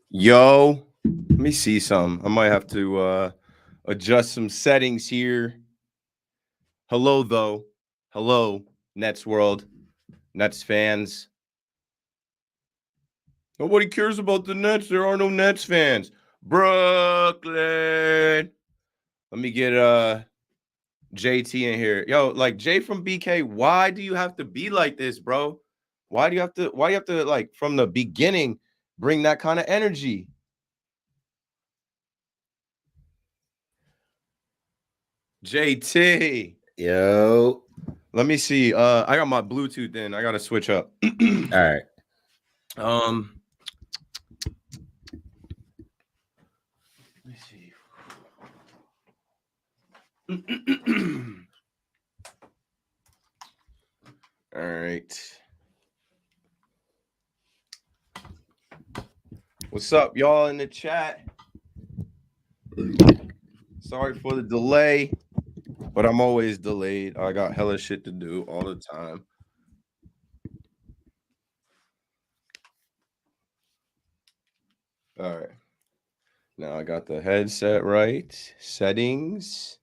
Yo, let me see some. I might have to adjust some settings here. Hello, though. Hello, Nets world, Nets fans. Nobody cares about the Nets. There are no Nets fans. Brooklyn. Let me get JT in here. Yo, like Jay from BK, why do you have to be like this, bro? Why do you have to like from the beginning bring that kind of energy? JT. Yo. Let me see. I got my Bluetooth in. I gotta switch up. All right. Let me see. All right. What's up, y'all in the chat? Sorry for the delay, but I'm always delayed. I got hella shit to do all the time. All right. Now I got the headset right. Settings,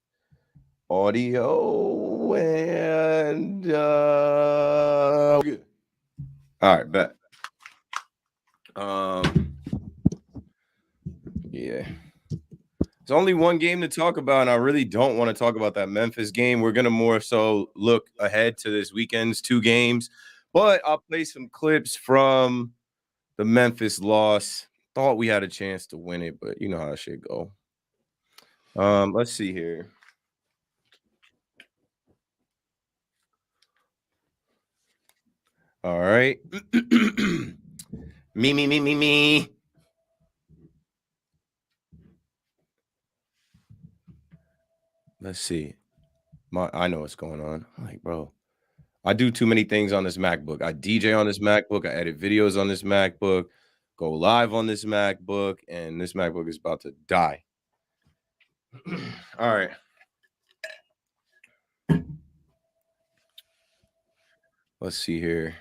audio, and good. All right, bet. Yeah. There's only one game to talk about, and I really don't want to talk about that Memphis game. We're gonna more so look ahead to this weekend's 2 games, but I'll play some clips from the Memphis loss. Thought we had a chance to win it, but you know how it should go. Let's see here. All right. me. Let's see. I know what's going on. I'm like, bro, I do too many things on this MacBook. I DJ on this MacBook. I edit videos on this MacBook. Go live on this MacBook, and this MacBook is about to die. All right. Let's see here.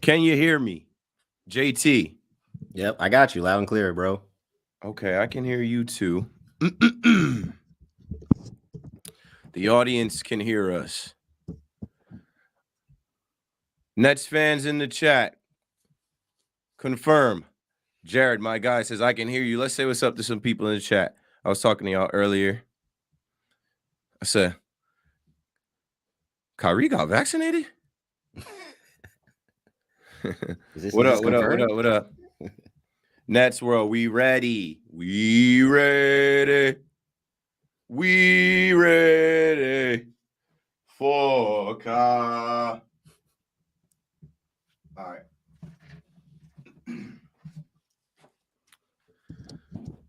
Can you hear me? JT. Yep, I got you loud and clear, bro. Okay, I can hear you too. The audience can hear us. Nets fans in the chat. Confirm. Jared, my guy, says, I can hear you. Let's say what's up to some people in the chat. I was talking to y'all earlier. I said, Kyrie got vaccinated? What up? Nets world, we ready. We ready for car. All right.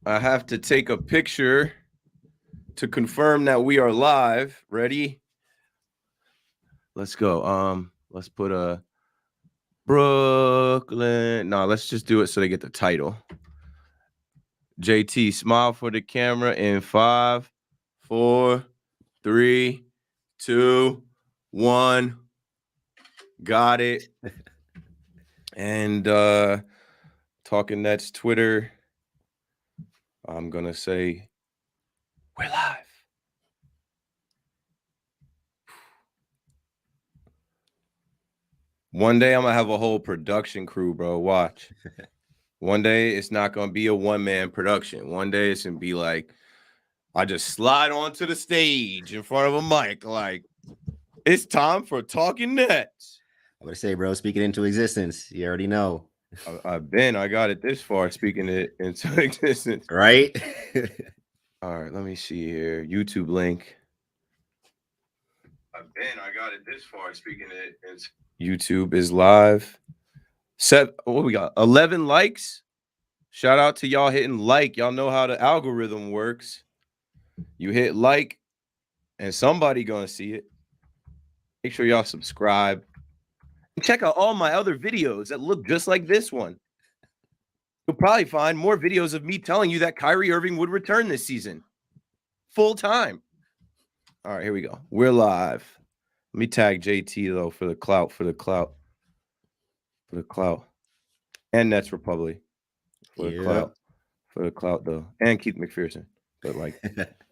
I have to take a picture to confirm that we are live. Ready? Let's go. Let's put a Brooklyn. No, let's just do it so they get the title. JT, smile for the camera in 5, 4, 3, 2, 1. Got it. And Talking Nets Twitter. I'm gonna say we're live. One day I'm gonna have a whole production crew, bro. Watch. One day it's not gonna be a one-man production. One day it's gonna be like I just slide onto the stage in front of a mic, like it's time for Talking Nets. I'm gonna say, bro, speaking into existence. You already know. I got it this far, speaking it into existence. Right? All right, let me see here. YouTube link. I got it this far, speaking it into YouTube is live. What we got? 11 likes. Shout out to y'all hitting like. Y'all know how the algorithm works. You hit like, and somebody gonna see it. Make sure y'all subscribe. And check out all my other videos that look just like this one. You'll probably find more videos of me telling you that Kyrie Irving would return this season. Full time. All right, here we go. We're live. Let me tag JT though for the clout. And Nets Republic for the clout though, and Keith McPherson. But like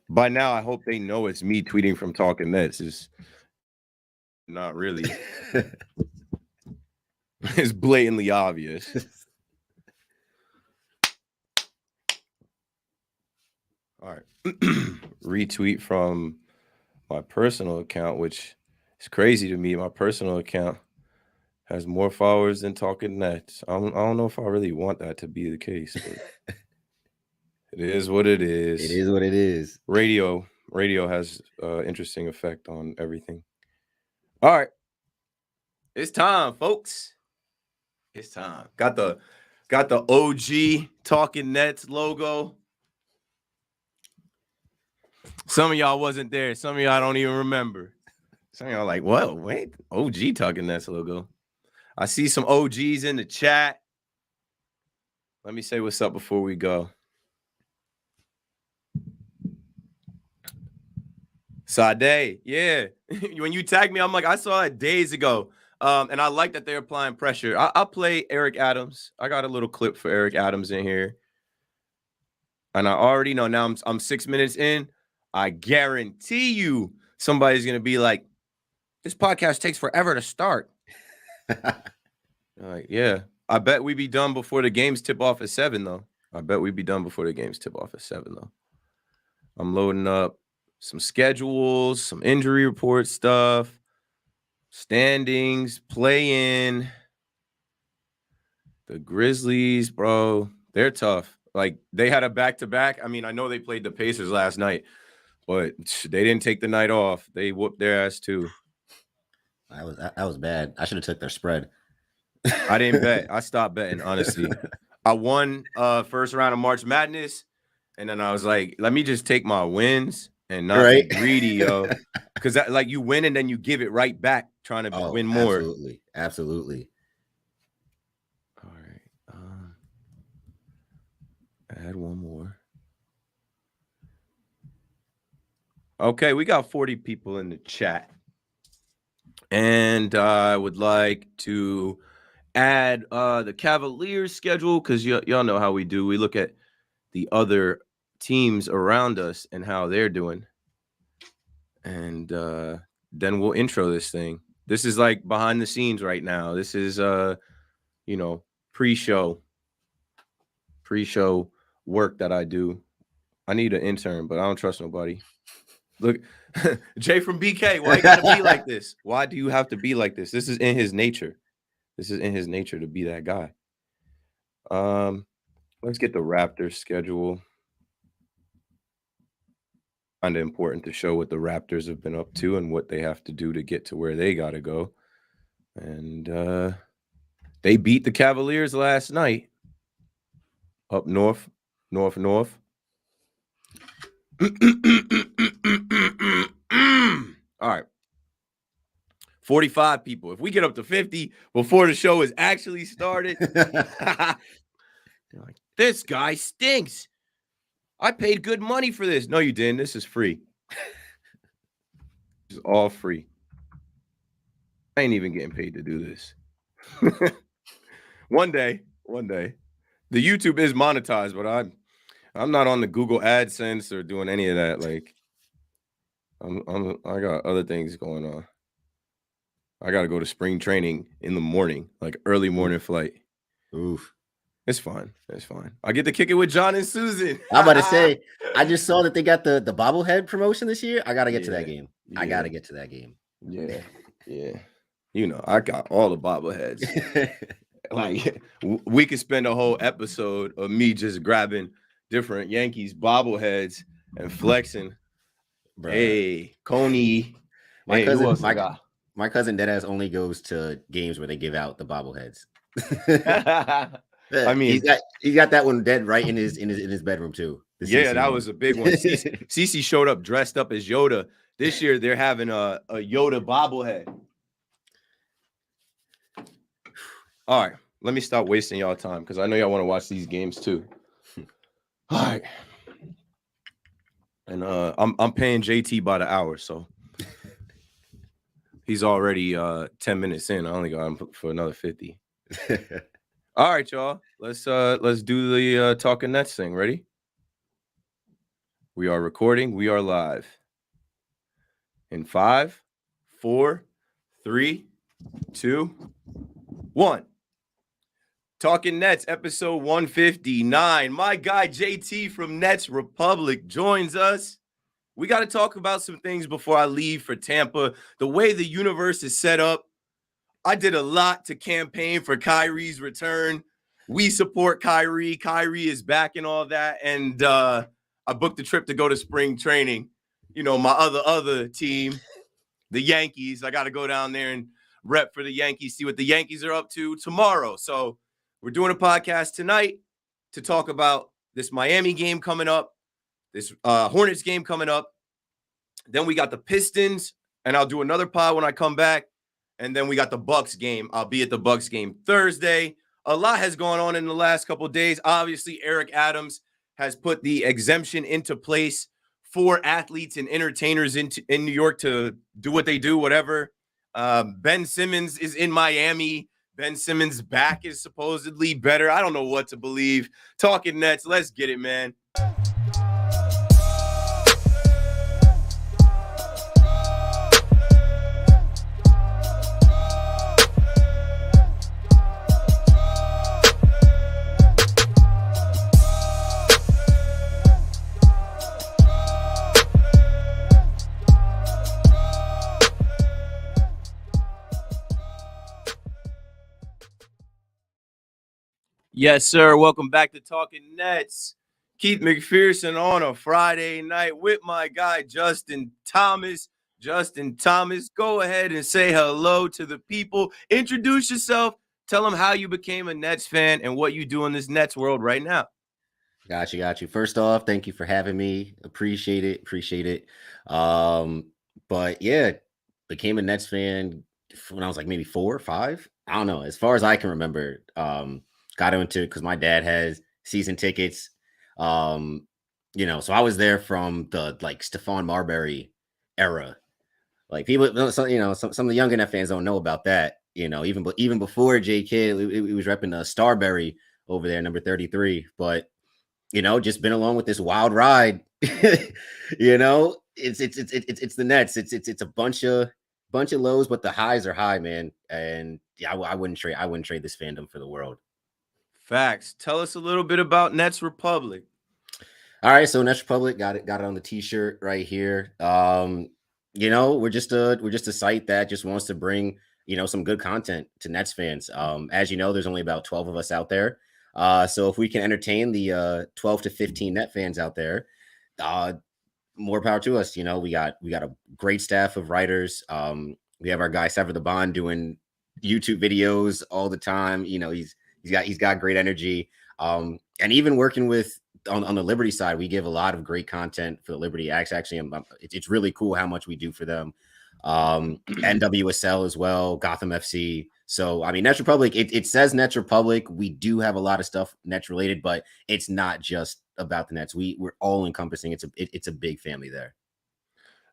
by now, I hope they know it's me tweeting from Talking Nets. Is not really. It's blatantly obvious. All right. Retweet from my personal account, which is crazy to me. My personal account has more followers than Talking Nets. I don't know if I really want that to be the case, but it is what it is. It is what it is. Radio has interesting effect on everything. All right. It's time, folks. It's time. Got the OG Talking Nets logo. Some of y'all wasn't there. Some of y'all don't even remember. Some of y'all like, whoa, wait, OG Talking Nets logo. I see some OGs in the chat. Let me say what's up before we go. Sade, yeah. When you tagged me, I'm like, I saw it days ago. And I like that they're applying pressure. I'll play Eric Adams. I got a little clip for Eric Adams in here. And I already know now I'm 6 minutes in. I guarantee you somebody's going to be like, this podcast takes forever to start. Like, yeah. I bet we'd be done before the games tip off at 7, though. I'm loading up some schedules, some injury report stuff, standings, play-in. The Grizzlies, bro, they're tough. Like, they had a back-to-back. I mean, I know they played the Pacers last night, but they didn't take the night off. They whooped their ass, too. That was bad. I should have took their spread. I didn't bet. I stopped betting, honestly. I won first round of March Madness, and then I was like, let me just take my wins and not be greedy, yo. Because like you win and then you give it right back trying to win more. Absolutely. All right. Add one more. Okay, we got 40 people in the chat. And I would like to add the Cavaliers schedule because y'all know how we do. We look at the other teams around us and how they're doing. And then we'll intro this thing. This is like behind the scenes right now. This is, pre-show work that I do. I need an intern, but I don't trust nobody. Look, Jay from BK, why you gotta be like this? Why do you have to be like this? This is in his nature. This is in his nature to be that guy. Let's get the Raptors schedule. Kind of important to show what the Raptors have been up to and what they have to do to get to where they gotta go. And they beat the Cavaliers last night. Up north. All right. 45 people. If we get up to 50 before the show is actually started, like, this guy stinks. I paid good money for this. No, you didn't. This is free. It's all free. I ain't even getting paid to do this. One day. The YouTube is monetized, but I'm not on the Google AdSense or doing any of that. Like, I got other things going on. I got to go to spring training in the morning, like early morning flight. Oof. It's fine. I get to kick it with John and Susan. I'm about to say, I just saw that they got the bobblehead promotion this year. I got to get to that game. Yeah. I got to get to that game. Yeah. You know, I got all the bobbleheads. Like, we could spend a whole episode of me just grabbing different Yankees bobbleheads and flexing. Bruh. Hey, Coney. My cousin Deadass only goes to games where they give out the bobbleheads. I mean, he's got that one dead right in his bedroom too. Yeah, that was a big one. Cece showed up dressed up as Yoda. This year they're having a Yoda bobblehead. All right, let me stop wasting y'all time because I know y'all want to watch these games too. All right, and I'm paying JT by the hour, so He's already 10 minutes in. I only got him for another 50. All right, y'all. Let's do the Talking Nets thing. Ready? We are recording. We are live. In 5, 4, 3, 2, 1. Talking Nets, episode 159. My guy JT from Nets Republic joins us. We got to talk about some things before I leave for Tampa. The way the universe is set up, I did a lot to campaign for Kyrie's return. We support Kyrie. Kyrie is back and all that. And I booked a trip to go to spring training. You know, my other team, the Yankees. I got to go down there and rep for the Yankees, see what the Yankees are up to tomorrow. So we're doing a podcast tonight to talk about this Miami game coming up, this Hornets game coming up. Then we got the Pistons, and I'll do another pod when I come back. And then we got the Bucks game. I'll be at the Bucks game Thursday. A lot has gone on in the last couple of days. Obviously, Eric Adams has put the exemption into place for athletes and entertainers in New York to do what they do, whatever. Ben Simmons is in Miami. Ben Simmons' back is supposedly better. I don't know what to believe. Talking Nets, let's get it, man. Yes, sir. Welcome back to Talking Nets. Keith McPherson on a Friday night with my guy, Justin Thomas. Justin Thomas, go ahead and say hello to the people. Introduce yourself. Tell them how you became a Nets fan and what you do in this Nets world right now. Got you. First off, thank you for having me. Appreciate it. But yeah, became a Nets fan when I was like maybe 4 or 5. I don't know. As far as I can remember, got into it because my dad has season tickets. So I was there from the like Stephon Marbury era. Like people, some of the younger Net fans don't know about that. Even before J Kidd, he was repping Starberry over there, number 33. But just been along with this wild ride. It's the Nets. It's a bunch of lows, but the highs are high, man. And yeah, I wouldn't trade this fandom for the world. Facts. Tell us a little bit about Nets Republic. All right, so Nets Republic got it on the t-shirt right here. We're just a site that just wants to bring some good content to Nets fans. As you know, there's only about 12 of us out there. So if we can entertain the 12 to 15 Net fans out there, more power to us. We got a great staff of writers. We have our guy Sever the Bond doing YouTube videos all the time. He's got great energy. And even working with on the Liberty side, we give a lot of great content for the Liberty. Actually, it's really cool how much we do for them. NWSL as well, Gotham FC. So, I mean, Nets Republic, it says Nets Republic. We do have a lot of stuff Nets related, but it's not just about the Nets. We're all encompassing. It's a big family there.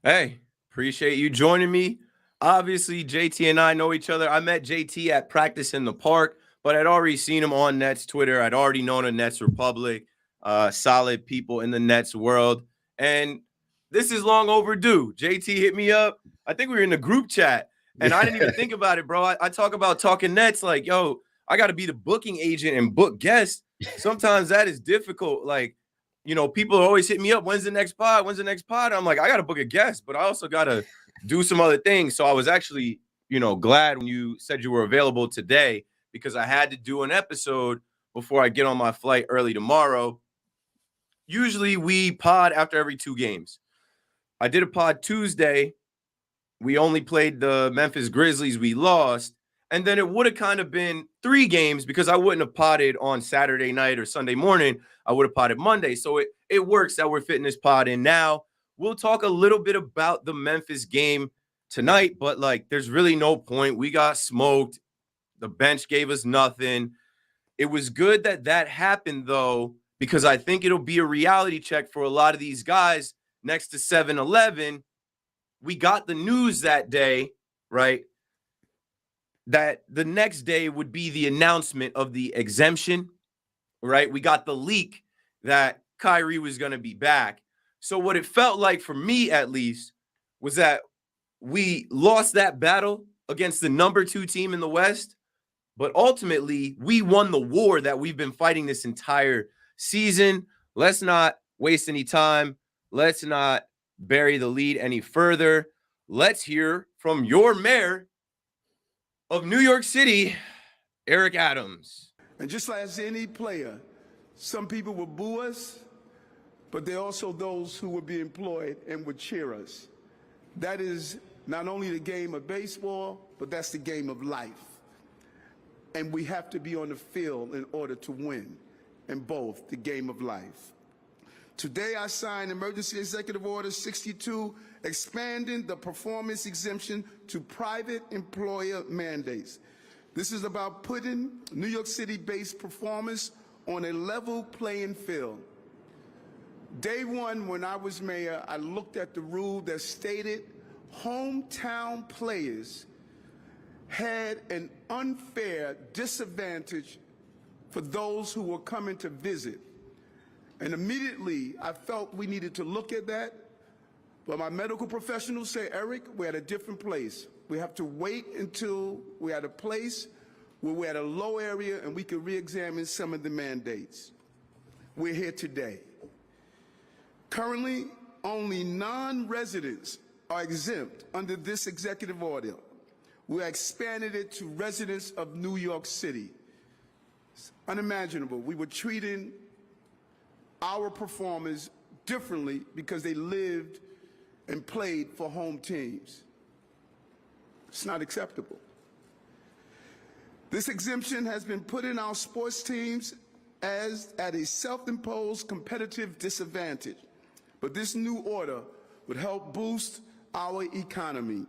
Hey, appreciate you joining me. Obviously, JT and I know each other. I met JT at practice in the park, but I'd already seen him on Nets Twitter. I'd already known a Nets Republic, solid people in the Nets world. And this is long overdue. JT hit me up. I think we were in the group chat. And I didn't even think about it, bro. I talk about Talking Nets like, yo, I got to be the booking agent and book guests. Sometimes that is difficult. Like, people always hit me up. When's the next pod? I'm like, I got to book a guest, but I also got to do some other things. So I was actually, glad when you said you were available today because I had to do an episode before I get on my flight early tomorrow. Usually we pod after every 2 games. I did a pod Tuesday. We only played the Memphis Grizzlies. We lost. And then it would have kind of been 3 games because I wouldn't have potted on Saturday night or Sunday morning. I would have potted Monday. So it works that we're fitting this pod in now. We'll talk a little bit about the Memphis game tonight, but there's really no point. We got smoked. The bench gave us nothing. It was good that happened, though, because I think it'll be a reality check for a lot of these guys next to 7-Eleven. We got the news that day, right, that the next day would be the announcement of the exemption, right? We got the leak that Kyrie was going to be back. So what it felt like for me, at least, was that we lost that battle against the number 2 team in the West, but ultimately we won the war that we've been fighting this entire season. Let's not waste any time. Let's not bury the lead any further. Let's hear from your mayor of New York City, Eric Adams. And just like any player, some people will boo us, but there are also those who would be employed and would cheer us. That is not only the game of baseball, but that's the game of life. And we have to be on the field in order to win in both the game of life. Today I signed Emergency Executive Order 62, expanding the performance exemption to private employer mandates. This is about putting New York City-based performers on a level playing field. Day one, when I was mayor, I looked at the rule that stated hometown players had an unfair disadvantage for those who were coming to visit. And immediately, I felt we needed to look at that. But my medical professionals say, Eric, we're at a different place. We have to wait until we're at a place where we're at a low area and we can re-examine some of the mandates. We're here today. Currently, only non-residents are exempt under this executive order. We expanded it to residents of New York City. It's unimaginable. We were treating our performers differently because they lived and played for home teams. It's not acceptable. This exemption has been put in our sports teams as at a self-imposed competitive disadvantage. But this new order would help boost our economy.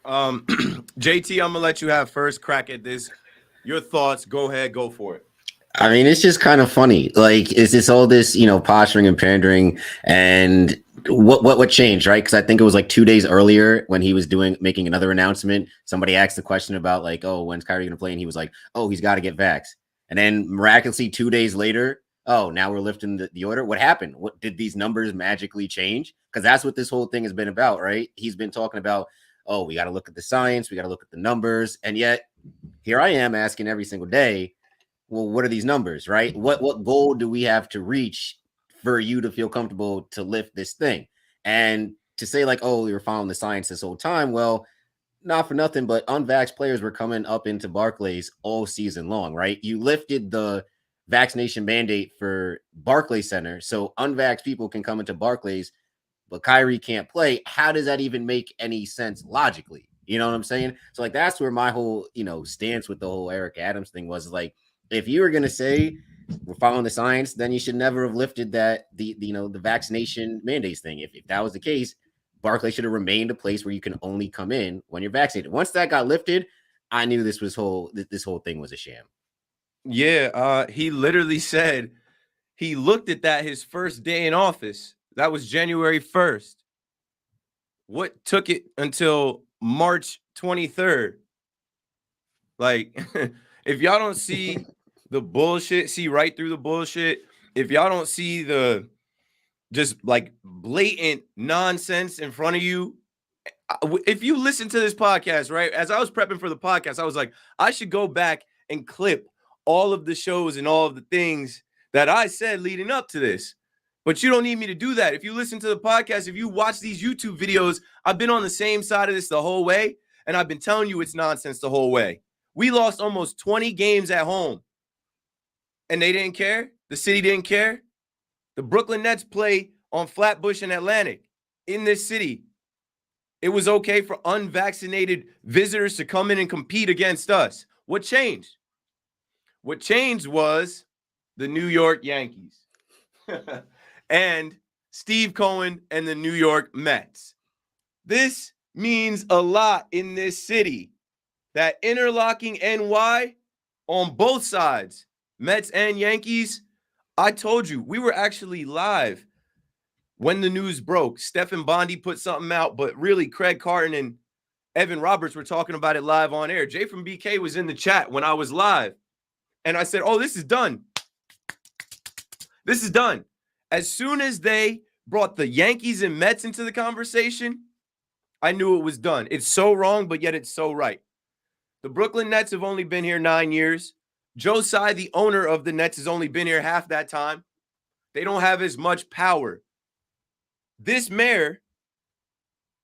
JT, I'm gonna let you have first crack at this. Your thoughts, go ahead, go for it. I mean, it's just kind of funny. Like, is this all this, posturing and pandering? And what changed, right? Because I think it was like 2 days earlier when he was making another announcement. Somebody asked the question about like, oh, when's Kyrie going to play? And he was like, oh, he's got to get vaxxed. And then miraculously 2 days later, oh, now we're lifting the order. What happened? What did these numbers magically change? Because that's what this whole thing has been about, right? He's been talking about, oh, we got to look at the science, we got to look at the numbers, and yet here I am asking every single day, well, what are these numbers, right? What goal do we have to reach for you to feel comfortable to lift this thing? And to say like, oh, you're following the science this whole time, well, not for nothing, but unvaxxed players were coming up into Barclays all season long, right? You lifted the vaccination mandate for Barclays Center, so unvaxxed people can come into Barclays, but Kyrie can't play. How does that even make any sense logically? You know what I'm saying? So like, that's where my whole, stance with the whole Eric Adams thing was like, if you were going to say we're following the science, then you should never have lifted the vaccination mandates thing. If that was the case, Barclays should have remained a place where you can only come in when you're vaccinated. Once that got lifted, I knew this whole thing was a sham. Yeah, he literally said he looked at that his first day in office. That was January 1st. What took it until March 23rd? Like, if y'all don't see the bullshit, see right through the bullshit, if y'all don't see the just like blatant nonsense in front of you, if you listen to this podcast, right, as I was prepping for the podcast, I was like, I should go back and clip all of the shows and all of the things that I said leading up to this. But you don't need me to do that. If you listen to the podcast, if you watch these YouTube videos, I've been on the same side of this the whole way, and I've been telling you it's nonsense the whole way. We lost almost 20 games at home, and they didn't care. The city didn't care. The Brooklyn Nets play on Flatbush and Atlantic in this city. It was okay for unvaccinated visitors to come in and compete against us. What changed? What changed was the New York Yankees and Steve Cohen and the New York Mets. This means a lot in this city. That interlocking NY on both sides, Mets and Yankees. I told you, we were actually live when the news broke, Stephen Bondi put something out, but really Craig Carton and Evan Roberts were talking about it live on air. Jay from BK was in the chat when I was live. And I said, oh, this is done. This is done. As soon as they brought the Yankees and Mets into the conversation, I knew it was done. It's so wrong, but yet it's so right. The Brooklyn Nets have only been here 9 years. Joe Tsai, the owner of the Nets, has only been here half that time. They don't have as much power. This mayor,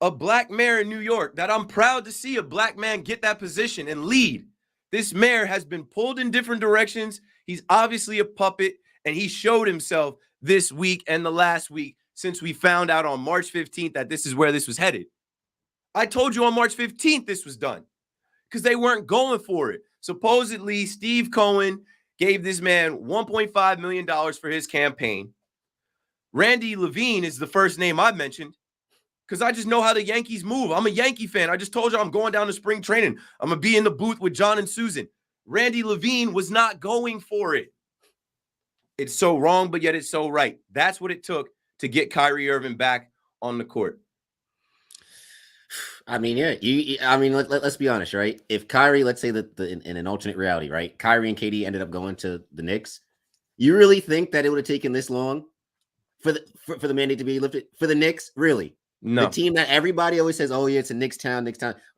a black mayor in New York, that I'm proud to see a black man get that position and lead. This mayor has been pulled in different directions. He's obviously a puppet, and he showed himself this week and the last week since we found out on March 15th that this is where this was headed. I told you on March 15th this was done because they weren't going for it. Supposedly, Steve Cohen gave this man $1.5 million for his campaign. Randy Levine is the first name I mentioned because I just know how the Yankees move. I'm a Yankee fan. I just told you I'm going down to spring training. I'm going to be in the booth with John and Susan. Randy Levine was not going for it. It's so wrong, but yet it's so right. That's what it took to get Kyrie Irving back on the court. I mean, yeah. Let's be honest, right? If Kyrie, let's say that in an alternate reality, right? Kyrie and KD ended up going to the Knicks. You really think that it would have taken this long for the mandate to be lifted for the Knicks? Really? No. The team that everybody always says, "Oh yeah, it's a Knicks town."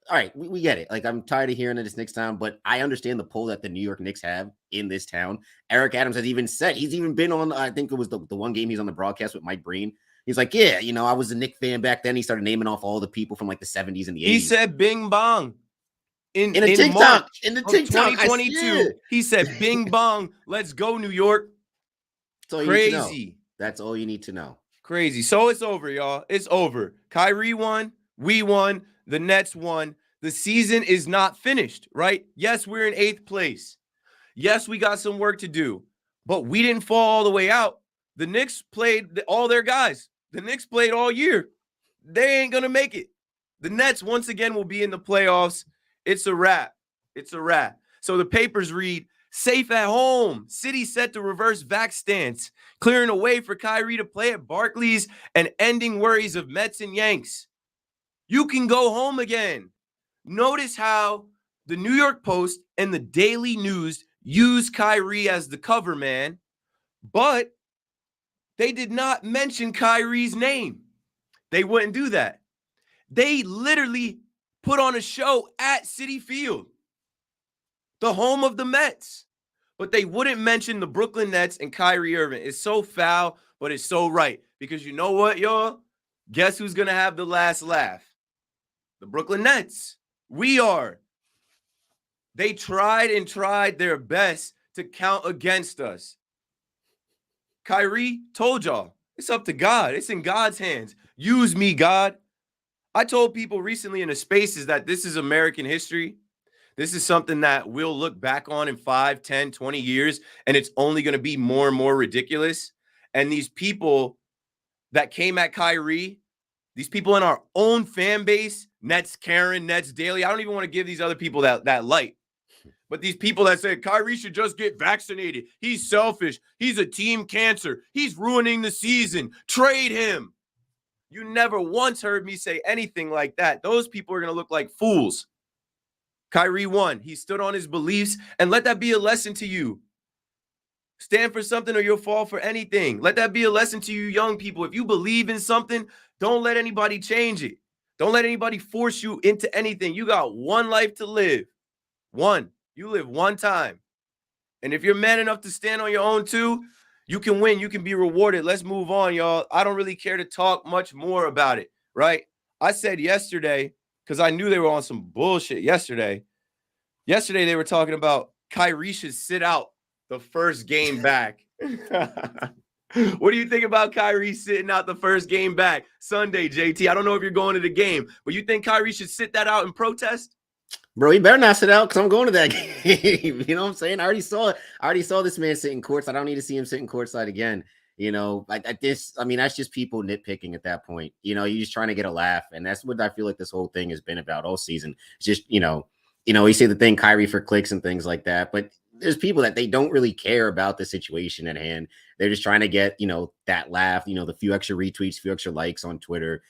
All right, we get it. Like, I'm tired of hearing that it's Knicks town, but I understand the pull that the New York Knicks have in this town. Eric Adams has even said he's even been on. I think it was the one game he's on the broadcast with Mike Breen. He's like, yeah, I was a Knicks fan back then. He started naming off all the people from like the 70s and the 80s. He said bing bong. In a TikTok. In the TikTok. 2022. He said bing bong. Let's go, New York. Crazy. That's all you need to know. Crazy. So it's over, y'all. It's over. Kyrie won. We won. The Nets won. The season is not finished, right? Yes, we're in 8th place. Yes, we got some work to do, but we didn't fall all the way out. The Knicks played all their guys. The Knicks played all year. They ain't going to make it. The Nets, once again, will be in the playoffs. It's a wrap. It's a wrap. So the papers read, safe at home. City set to reverse vax stance, clearing a way for Kyrie to play at Barclays and ending worries of Mets and Yanks. You can go home again. Notice how the New York Post and the Daily News use Kyrie as the cover man, but they did not mention Kyrie's name. They wouldn't do that. They literally put on a show at Citi Field, the home of the Mets. But they wouldn't mention the Brooklyn Nets and Kyrie Irving. It's so foul, but it's so right. Because you know what, y'all? Guess who's going to have the last laugh? The Brooklyn Nets. We are. They tried and tried their best to count against us. Kyrie told y'all, it's up to God. It's in God's hands. Use me, God. I told people recently in the spaces that this is American history. This is something that we'll look back on in 5, 10, 20 years, and it's only going to be more and more ridiculous. And these people that came at Kyrie, these people in our own fan base, Nets Karen, Nets Daily, I don't even want to give these other people that light. But these people that said Kyrie should just get vaccinated. He's selfish. He's a team cancer. He's ruining the season. Trade him. You never once heard me say anything like that. Those people are going to look like fools. Kyrie won. He stood on his beliefs, and let that be a lesson to you. Stand for something or you'll fall for anything. Let that be a lesson to you young people. If you believe in something, don't let anybody change it. Don't let anybody force you into anything. You got one life to live. One. You live one time. And if you're man enough to stand on your own too, you can win. You can be rewarded. Let's move on, y'all. I don't really care to talk much more about it, right? I said yesterday, because I knew they were on some bullshit yesterday. Yesterday, they were talking about Kyrie should sit out the first game back. What do you think about Kyrie sitting out the first game back Sunday, JT? I don't know if you're going to the game, but you think Kyrie should sit that out and protest? Bro, he better not sit out because I'm going to that game. You know what I'm saying? I already saw this man sitting courtside. I don't need to see him sitting courtside again. That's just people nitpicking at that point. You're just trying to get a laugh. And that's what I feel like this whole thing has been about all season. It's just, we say the thing Kyrie for clicks and things like that. But there's people that they don't really care about the situation at hand. They're just trying to get, that laugh, the few extra retweets, few extra likes on Twitter.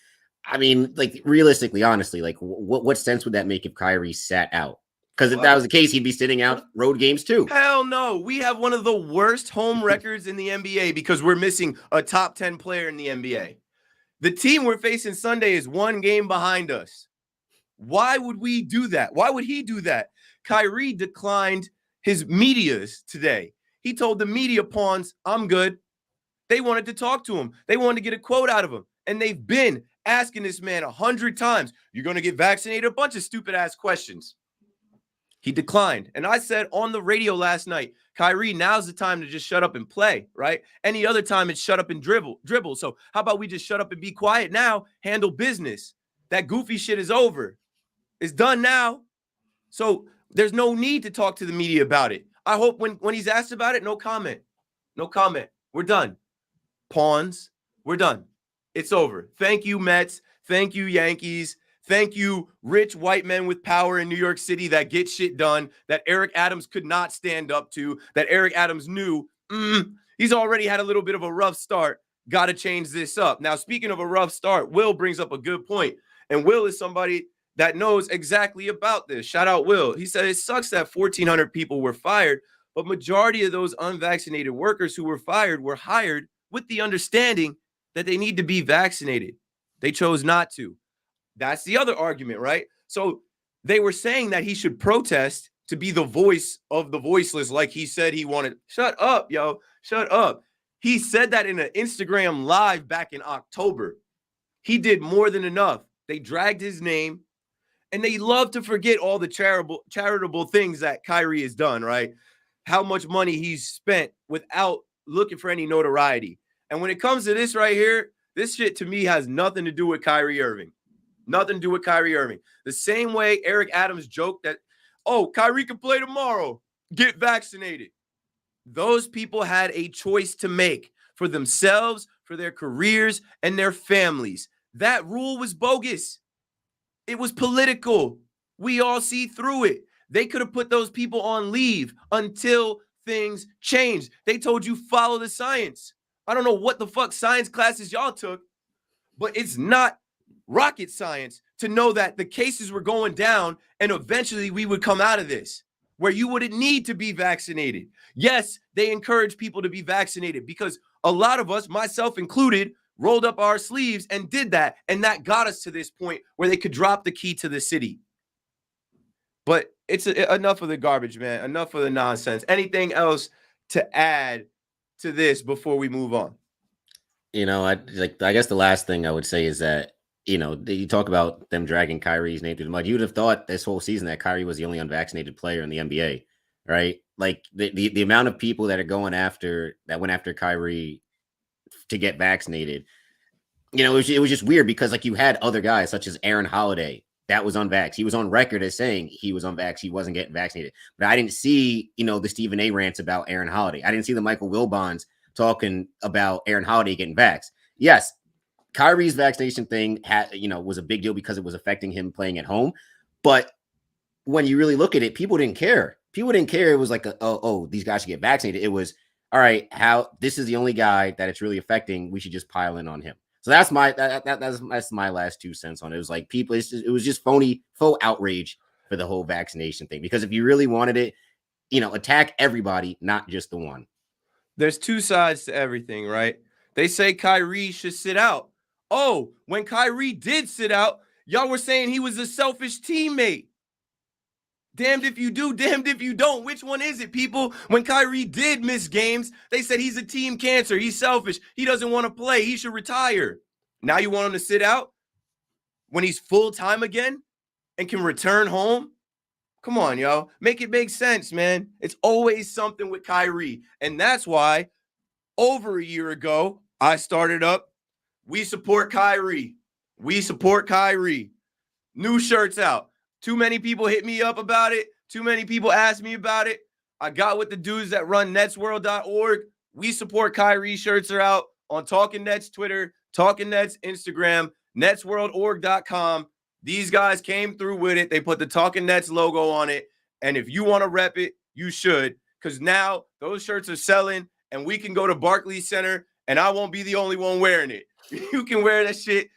I mean, like, realistically, honestly, like, what sense would that make if Kyrie sat out? Because if that was the case, he'd be sitting out road games too. Hell no. We have one of the worst home records in the NBA because we're missing a top 10 player in the NBA. The team we're facing Sunday is one game behind us. Why would we do that? Why would he do that? Kyrie declined his medias today. He told the media pawns, I'm good. They wanted to talk to him. They wanted to get a quote out of him. And they've been asking this man 100 times, you're going to get vaccinated? A bunch of stupid ass questions. He declined. And I said on the radio last night, Kyrie, now's the time to just shut up and play, right? Any other time it's shut up and dribble. So how about we just shut up and be quiet now, handle business? That goofy shit is over. It's done now. So there's no need to talk to the media about it. I hope when he's asked about it, no comment. No comment. We're done. Pawns, we're done. It's over. Thank you, Mets. Thank you, Yankees. Thank you, rich white men with power in New York City that get shit done, that Eric Adams could not stand up to, that Eric Adams knew he's already had a little bit of a rough start. Got to change this up. Now, speaking of a rough start, Will brings up a good point. And Will is somebody that knows exactly about this. Shout out Will. He said it sucks that 1,400 people were fired, but majority of those unvaccinated workers who were fired were hired with the understanding that they need to be vaccinated. They chose not to. That's the other argument, right? So they were saying that he should protest to be the voice of the voiceless, like he said he wanted. Shut up, yo. Shut up. He said that in an Instagram live back in October. He did more than enough. They dragged his name, and they love to forget all the charitable things that Kyrie has done, right? How much money he's spent without looking for any notoriety. And when it comes to this right here, this shit to me has nothing to do with Kyrie Irving. Nothing to do with Kyrie Irving. The same way Eric Adams joked that, oh, Kyrie can play tomorrow. Get vaccinated. Those people had a choice to make for themselves, for their careers, and their families. That rule was bogus. It was political. We all see through it. They could have put those people on leave until things changed. They told you follow the science. I don't know what the fuck science classes y'all took, but it's not rocket science to know that the cases were going down and eventually we would come out of this where you wouldn't need to be vaccinated. Yes, they encourage people to be vaccinated because a lot of us, myself included, rolled up our sleeves and did that. And that got us to this point where they could drop the key to the city. But it's enough of the garbage, man. Enough of the nonsense. Anything else to add to this before we move on? I guess the last thing I would say is that, you talk about them dragging Kyrie's name through the mud. You would have thought this whole season that Kyrie was the only unvaccinated player in the NBA, right? Like the amount of people that went after Kyrie to get vaccinated, it was just weird because like you had other guys such as Aaron Holiday that was unvaxxed. He was on record as saying he was unvaxxed. He wasn't getting vaccinated. But I didn't see, the Stephen A rants about Aaron Holiday. I didn't see the Michael Wilbons talking about Aaron Holiday getting vaxxed. Yes, Kyrie's vaccination thing was a big deal because it was affecting him playing at home. But when you really look at it, people didn't care. People didn't care. It was like, these guys should get vaccinated. It was, all right, this is the only guy that it's really affecting. We should just pile in on him. So that's my last 2 cents on it. It was like people, it was just faux outrage for the whole vaccination thing. Because if you really wanted it, attack everybody, not just the one. There's two sides to everything, right? They say Kyrie should sit out. Oh, when Kyrie did sit out, y'all were saying he was a selfish teammate. Damned if you do, damned if you don't. Which one is it, people? When Kyrie did miss games, they said he's a team cancer. He's selfish. He doesn't want to play. He should retire. Now you want him to sit out when he's full-time again and can return home? Come on, yo. Make it make sense, man. It's always something with Kyrie. And that's why over a year ago, I started up, we support Kyrie. We support Kyrie. New shirts out. Too many people hit me up about it. Too many people asked me about it. I got with the dudes that run netsworld.org. We support Kyrie shirts are out on Talking Nets Twitter, Talking Nets Instagram, netsworldorg.com. These guys came through with it. They put the Talking Nets logo on it. And if you want to rep it, you should. because now those shirts are selling and we can go to Barclays Center and I won't be the only one wearing it. You can wear that shit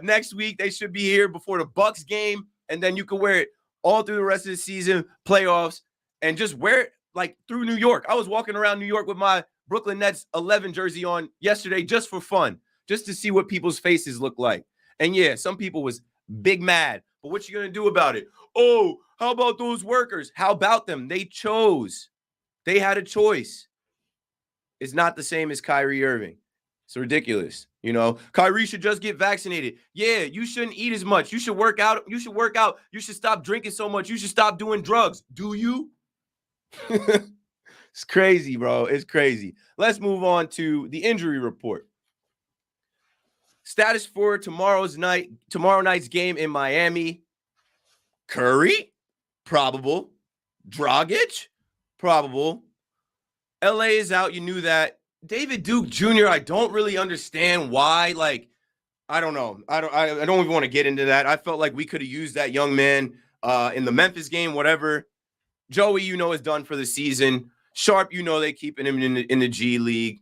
next week. They should be here before the Bucks game, and then you can wear it all through the rest of the season, playoffs, and just wear it like through New York. I was walking around New York with my Brooklyn Nets 11 jersey on yesterday just for fun, just to see what people's faces look like. And yeah, some people was big mad, but what you gonna do about it? Oh, how about those workers? How about them? They chose. They had a choice. It's not the same as Kyrie Irving. It's ridiculous. You know, Kyrie should just get vaccinated. Yeah, you shouldn't eat as much. You should work out. You should work out. You should stop drinking so much. You should stop doing drugs. Do you? It's crazy, bro. It's crazy. Let's move on to the injury report. Status for tomorrow night's game in Miami. Curry, probable. Dragic, probable. LA is out. You knew that. David Duke Jr., I don't really understand why. Like, I don't know. I don't even want to get into that. I felt like we could have used that young man in the Memphis game, whatever. Joey, you know, is done for the season. Sharp, you know, they keeping him in the G League.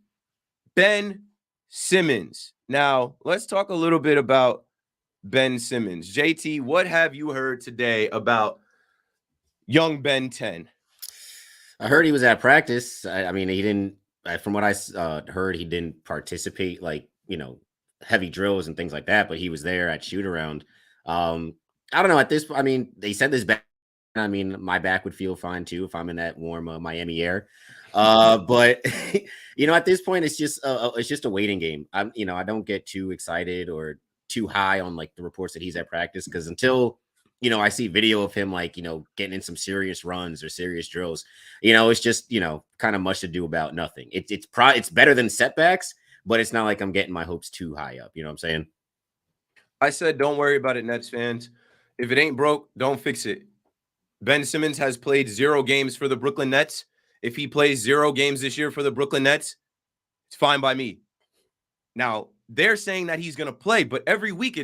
Ben Simmons. Now, let's talk a little bit about Ben Simmons. JT, what have you heard today about young Ben 10? I heard he was at practice. I mean, he didn't, from what I heard, he didn't participate, like, you know, heavy drills and things like that, but he was there at shoot around. I don't know at this, I mean, they said this back. I mean, my back would feel fine too if I'm in that warm Miami air. But you know, at this point, it's just a waiting game. I don't get too excited or too high on like the reports that he's at practice, because until, you know, I see video of him, like, you know, getting in some serious runs or serious drills, you know, it's just, you know, kind of much to do about nothing. It's better than setbacks, but it's not like I'm getting my hopes too high up. You know what I'm saying? I said, don't worry about it, Nets fans. If it ain't broke, don't fix it. Ben Simmons has played 0 games for the Brooklyn Nets. If he plays 0 games this year for the Brooklyn Nets, it's fine by me. Now, they're saying that he's going to play, but every week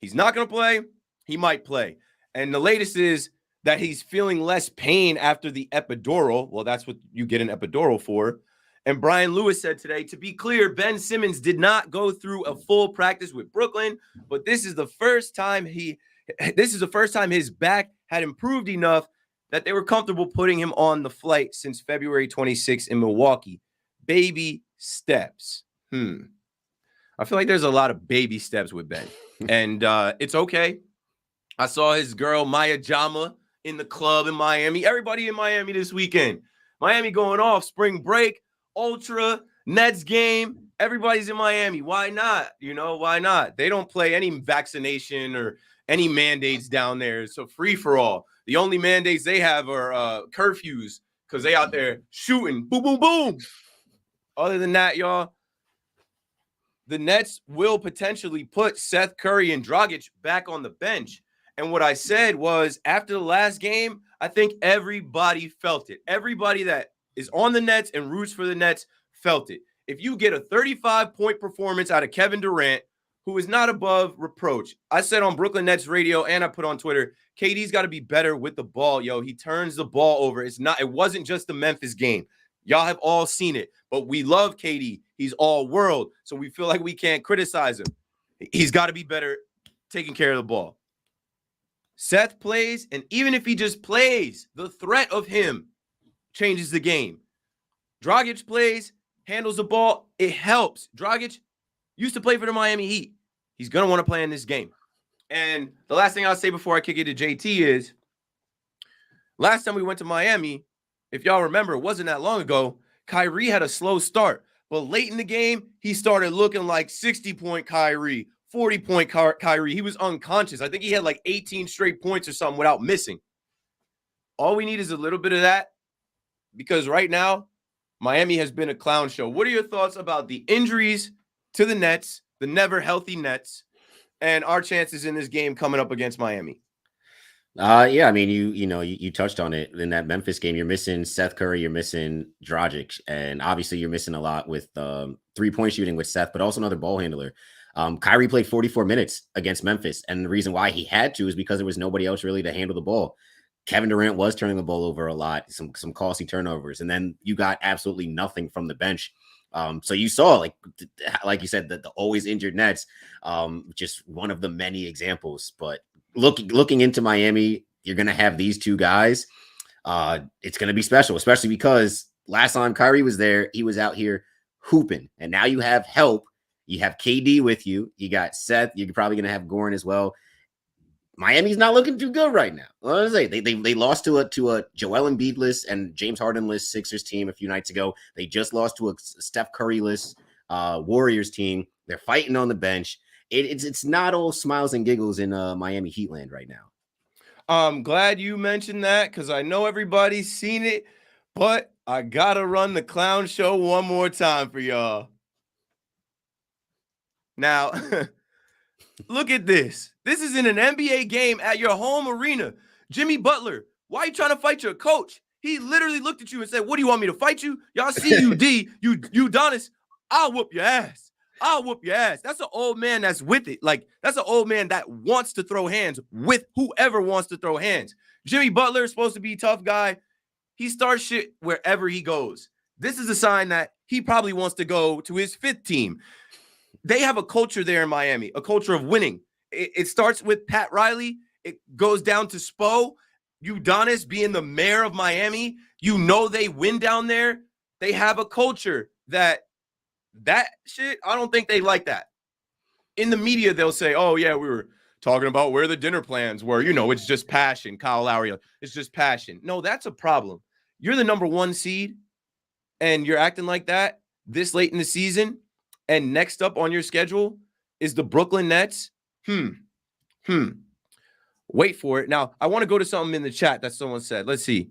he's not going to play, he might play. And the latest is that he's feeling less pain after the epidural. Well, that's what you get an epidural for. And Brian Lewis said today, to be clear, Ben Simmons did not go through a full practice with Brooklyn, but this is the first time his back had improved enough that they were comfortable putting him on the flight since February 26th in Milwaukee. Baby steps. I feel like there's a lot of baby steps with Ben. And it's okay. I saw his girl, Maya Jama, in the club in Miami. Everybody in Miami this weekend. Miami going off, spring break, Ultra, Nets game. Everybody's in Miami. Why not? You know, why not? They don't play any vaccination or any mandates down there. It's a free-for-all. The only mandates they have are curfews because they out there shooting. Boom, boom, boom. Other than that, y'all, the Nets will potentially put Seth Curry and Dragic back on the bench. And what I said was, after the last game, I think everybody felt it. Everybody that is on the Nets and roots for the Nets felt it. If you get a 35-point performance out of Kevin Durant, who is not above reproach. I said on Brooklyn Nets radio and I put on Twitter, KD's got to be better with the ball. Yo, he turns the ball over. It wasn't just the Memphis game. Y'all have all seen it, but we love KD. He's all world. So we feel like we can't criticize him. He's got to be better taking care of the ball. Seth plays, and even if he just plays, the threat of him changes the game. Dragic plays, handles the ball. It helps. Dragic used to play for the Miami Heat. He's going to want to play in this game. And the last thing I'll say before I kick it to JT is, last time we went to Miami, if y'all remember, it wasn't that long ago, Kyrie had a slow start. But late in the game, he started looking like 60-point Kyrie, 40-point Kyrie. He was unconscious. I think he had like 18 straight points or something without missing. All we need is a little bit of that, because right now, Miami has been a clown show. What are your thoughts about the injuries to the Nets, the never healthy Nets, and our chances in this game coming up against Miami? Yeah, I mean, you touched on it. In that Memphis game, you're missing Seth Curry, you're missing Dragic, and obviously you're missing a lot with 3-point shooting with Seth, but also another ball handler. Kyrie played 44 minutes against Memphis, and the reason why he had to is because there was nobody else really to handle the ball. Kevin Durant was turning the ball over a lot, some costly turnovers, and then you got absolutely nothing from the bench. So you saw, like you said, the always injured Nets, just one of the many examples. But looking into Miami, you're going to have these two guys. It's going to be special, especially because last time Kyrie was there, he was out here hooping, and now you have help. You have KD with you. You got Seth. You're probably going to have Goran as well. Miami's not looking too good right now. What say? They lost to a Joel Embiid-less and James Harden-less Sixers team a few nights ago. They just lost to a Steph Curry-less Warriors team. They're fighting on the bench. It's not all smiles and giggles in Miami Heatland right now. I'm glad you mentioned that because I know everybody's seen it, but I gotta run the clown show one more time for y'all. Now, look at this. This is in an NBA game at your home arena. Jimmy Butler, why are you trying to fight your coach? He literally looked at you and said, "What do you want me to fight you? Y'all see you, D, you Udonis. I'll whoop your ass. I'll whoop your ass." That's an old man that's with it. Like, that's an old man that wants to throw hands with whoever wants to throw hands. Jimmy Butler is supposed to be a tough guy. He starts shit wherever he goes. This is a sign that he probably wants to go to his 5th team. They have a culture there in Miami, a culture of winning. It starts with Pat Riley. It goes down to Spo. Udonis being the mayor of Miami. You know they win down there. They have a culture that shit, I don't think they like that. In the media, they'll say, "Oh, yeah, we were talking about where the dinner plans were. You know, it's just passion." Kyle Lowry, it's just passion. No, that's a problem. You're the number 1 seed, and you're acting like that this late in the season. And next up on your schedule is the Brooklyn Nets. Wait for it. Now, I want to go to something in the chat that someone said. Let's see.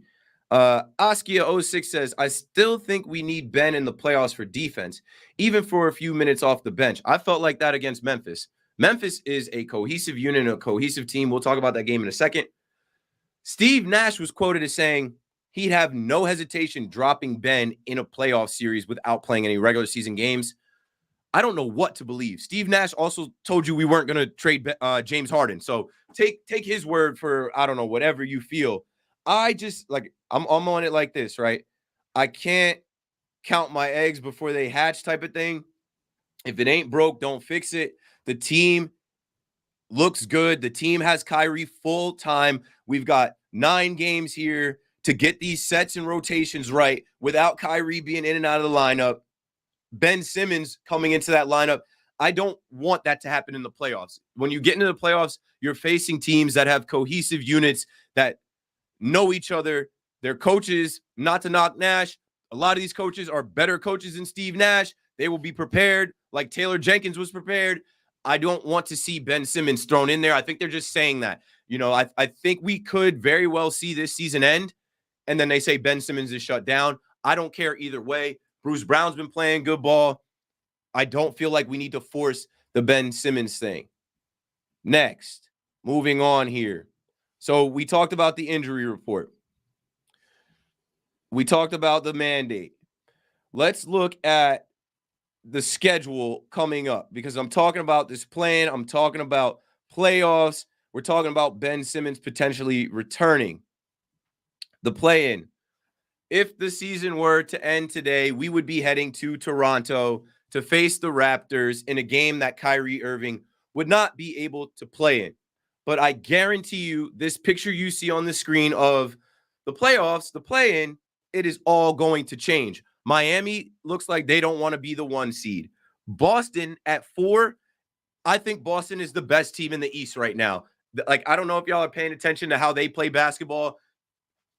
Askia06 says, "I still think we need Ben in the playoffs for defense, even for a few minutes off the bench." I felt like that against Memphis. Memphis is a cohesive unit, a cohesive team. We'll talk about that game in a second. Steve Nash was quoted as saying he'd have no hesitation dropping Ben in a playoff series without playing any regular season games. I don't know what to believe. Steve Nash also told you we weren't going to trade James Harden. So take his word for, I don't know, whatever you feel. I just, like, I'm on it like this, right? I can't count my eggs before they hatch type of thing. If it ain't broke, don't fix it. The team looks good. The team has Kyrie full time. We've got 9 games here to get these sets and rotations right without Kyrie being in and out of the lineup. Ben Simmons coming into that lineup. I don't want that to happen in the playoffs. When you get into the playoffs, you're facing teams that have cohesive units that know each other. Their coaches, not to knock Nash, a lot of these coaches are better coaches than Steve Nash. They will be prepared like Taylor Jenkins was prepared. I don't want to see Ben Simmons thrown in there. I think they're just saying that. You know, I think we could very well see this season end, and then they say Ben Simmons is shut down. I don't care either way. Bruce Brown's been playing good ball. I don't feel like we need to force the Ben Simmons thing. Next, moving on here. So we talked about the injury report. We talked about the mandate. Let's look at the schedule coming up because I'm talking about this plan. I'm talking about playoffs. We're talking about Ben Simmons potentially returning. The play-in. If the season were to end today, we would be heading to Toronto to face the Raptors in a game that Kyrie Irving would not be able to play in. But I guarantee you, this picture you see on the screen of the playoffs, the play-in, it is all going to change. Miami looks like they don't want to be the 1 seed. Boston at 4, I think Boston is the best team in the East right now. Like, I don't know if y'all are paying attention to how they play basketball.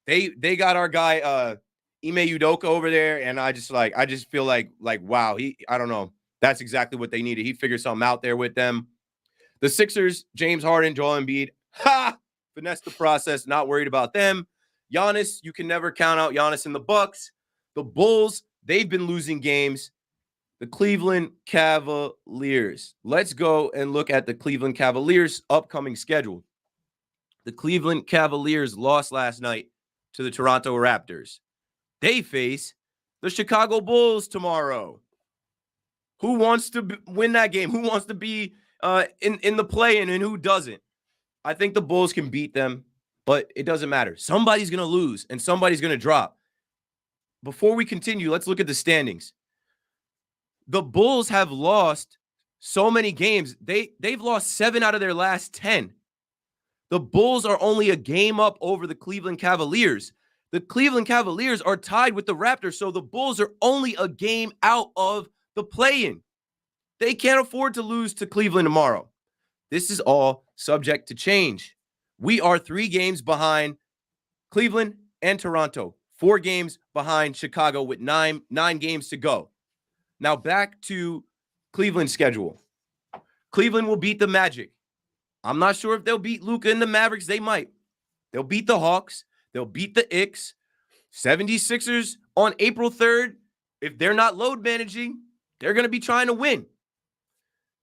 They got our guy Ime Udoka over there, and I just feel like wow, I don't know. That's exactly what they needed. He figured something out there with them. The Sixers, James Harden, Joel Embiid, finesse the process, not worried about them. Giannis, you can never count out Giannis and the Bucks. The Bulls, they've been losing games. The Cleveland Cavaliers. Let's go and look at the Cleveland Cavaliers' upcoming schedule. The Cleveland Cavaliers lost last night to the Toronto Raptors. They face the Chicago Bulls tomorrow. Who wants to win that game? Who wants to be in the play-in and who doesn't? I think the Bulls can beat them. but it doesn't matter. Somebody's going to lose and somebody's going to drop. Before we continue, let's look at the standings. The Bulls have lost so many games. They've lost 7 out of their last 10. The Bulls are only a game up over the Cleveland Cavaliers. The Cleveland Cavaliers are tied with the Raptors, so the Bulls are only a game out of the play-in. They can't afford to lose to Cleveland tomorrow. This is all subject to change. We are 3 games behind Cleveland and Toronto, 4 games behind Chicago with nine games to go. Now back to Cleveland's schedule. Cleveland will beat the Magic. I'm not sure if they'll beat Luka and the Mavericks. They might. They'll beat the Hawks. They'll beat the Icks. 76ers on April 3rd. If they're not load managing, they're going to be trying to win.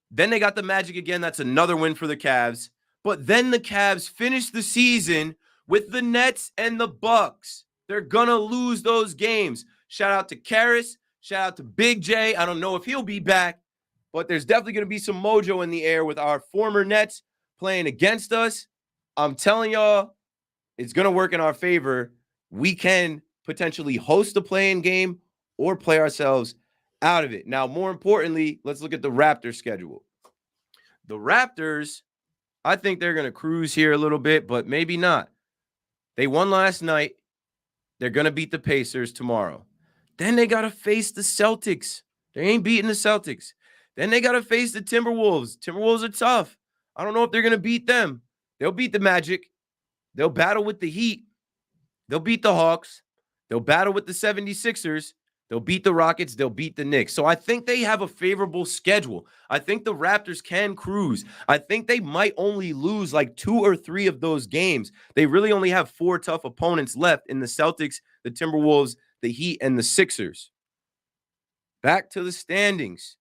Then they got the Magic again. That's another win for the Cavs. But then the Cavs finish the season with the Nets and the Bucks. They're going to lose those games. Shout out to Karras. Shout out to Big J. I don't know if he'll be back, but there's definitely going to be some mojo in the air with our former Nets playing against us. I'm telling y'all, it's going to work in our favor. We can potentially host a play-in game or play ourselves out of it. Now, more importantly, let's look at the Raptors schedule. The Raptors, I think they're going to cruise here a little bit, but maybe not. They won last night. They're going to beat the Pacers tomorrow. Then they got to face the Celtics. They ain't beating the Celtics. Then they got to face the Timberwolves. Timberwolves are tough. I don't know if they're going to beat them. They'll beat the Magic. They'll battle with the Heat. They'll beat the Hawks. They'll battle with the 76ers. They'll beat the Rockets. They'll beat the Knicks. So I think they have a favorable schedule. I think the Raptors can cruise. I think they might only lose like 2 or 3 of those games. They really only have 4 tough opponents left in the Celtics, the Timberwolves, the Heat, and the Sixers. Back to the standings.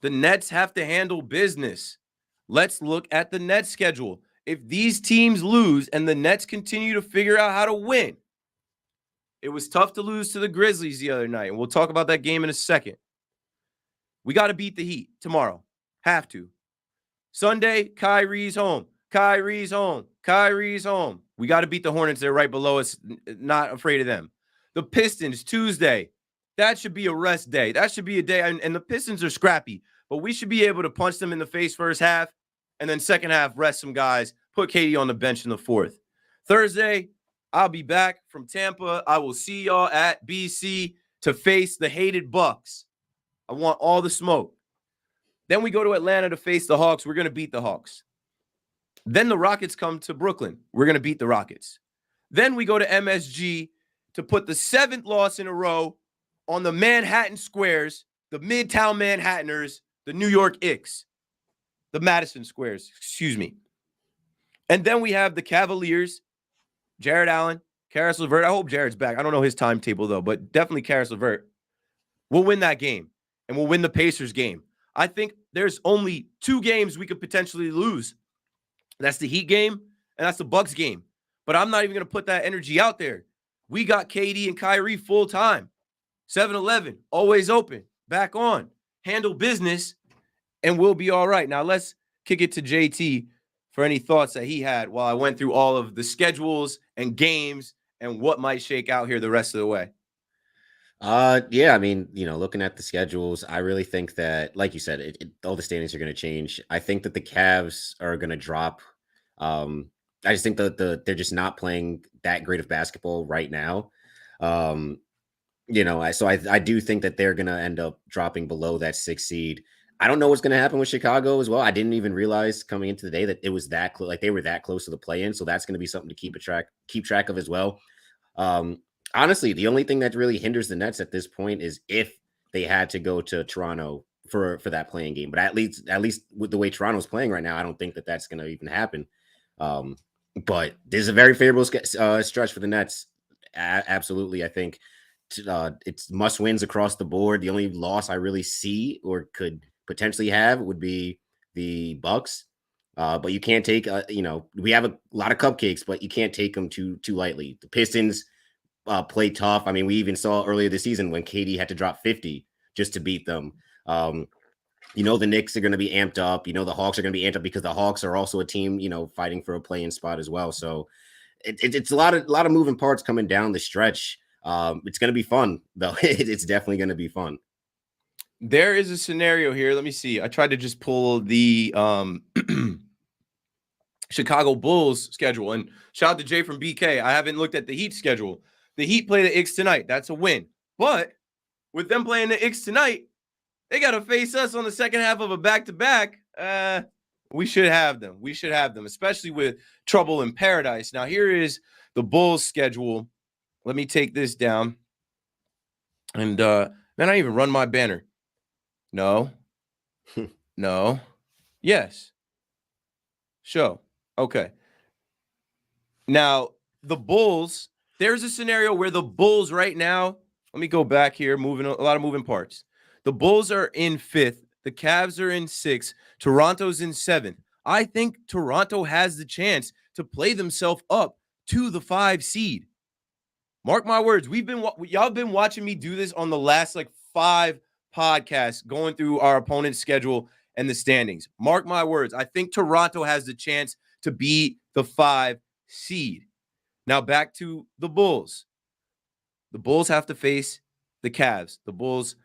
The Nets have to handle business. Let's look at the Nets schedule. If these teams lose and the Nets continue to figure out how to win, it was tough to lose to the Grizzlies the other night, and we'll talk about that game in a second. We got to beat the Heat tomorrow. Have to. Sunday, Kyrie's home. Kyrie's home. Kyrie's home. We got to beat the Hornets. They're right below us. Not afraid of them. The Pistons, Tuesday. That should be a rest day. That should be a day. And the Pistons are scrappy, but we should be able to punch them in the face first half, and then second half, rest some guys, put KD on the bench in the fourth. Thursday, I'll be back from Tampa. I will see y'all at BC to face the hated Bucks. I want all the smoke. Then we go to Atlanta to face the Hawks. We're going to beat the Hawks. Then the Rockets come to Brooklyn. We're going to beat the Rockets. Then we go to MSG to put the 7th loss in a row on the Manhattan Squares, the Midtown Manhattaners, the New York Icks, the Madison Squares, excuse me. And then we have the Cavaliers, Jared Allen, Karis LeVert. I hope Jared's back. I don't know his timetable, though, but definitely Karis LeVert. We'll win that game, and we'll win the Pacers game. I think there's only 2 games we could potentially lose. That's the Heat game, and that's the Bucks game. But I'm not even going to put that energy out there. We got KD and Kyrie full time. 7-Eleven, always open, back on. Handle business, and we'll be all right. Now, let's kick it to JT for any thoughts that he had while I went through all of the schedules and games and what might shake out here the rest of the way. Yeah, I mean, looking at the schedules, I really think that, like you said, all the standings are going to change. I think that the Cavs are going to drop. I just think that they're just not playing that great of basketball right now. I do think that they're going to end up dropping below that 6th seed. I don't know what's going to happen with Chicago as well. I didn't even realize coming into the day that it was that close, like they were that close to the play-in. So that's going to be something to keep track of as well. Honestly, the only thing that really hinders the Nets at this point is if they had to go to Toronto for that playing game. But at least with the way Toronto's playing right now, I don't think that that's going to even happen. But there's a very favorable stretch for the Nets. Absolutely, I think it's must wins across the board. The only loss I really see or could potentially have would be the Bucks. But you can't take, we have a lot of cupcakes, but you can't take them too lightly. The Pistons play tough. I mean, we even saw earlier this season when KD had to drop 50 just to beat them. You know, the Knicks are going to be amped up. You know, the Hawks are going to be amped up because the Hawks are also a team, you know, fighting for a play-in spot as well. So it's a lot of moving parts coming down the stretch. It's going to be fun, though. It's definitely going to be fun. There is a scenario here. Let me see. I tried to just pull the Chicago Bulls schedule, and shout out to Jay from BK. I haven't looked at the Heat schedule. The Heat play the Knicks tonight. That's a win. But with them playing the Knicks tonight, they got to face us on the second half of a back-to-back. We should have them. We should have them, especially with trouble in paradise. Now, here is the Bulls schedule. Let me take this down. And, man, I even run my banner. No. No. Yes. Show. Okay. Now, the Bulls, there's a scenario where the Bulls right now, let me go back here, a lot of moving parts. The Bulls are in 5th. The Cavs are in 6th. Toronto's in 7th. I think Toronto has the chance to play themselves up to the 5 seed. Mark my words. Y'all been watching me do this on the last 5 podcasts, going through our opponent's schedule and the standings. Mark my words. I think Toronto has the chance to be the 5 seed. Now back to the Bulls. The Bulls have to face the Cavs. The Bulls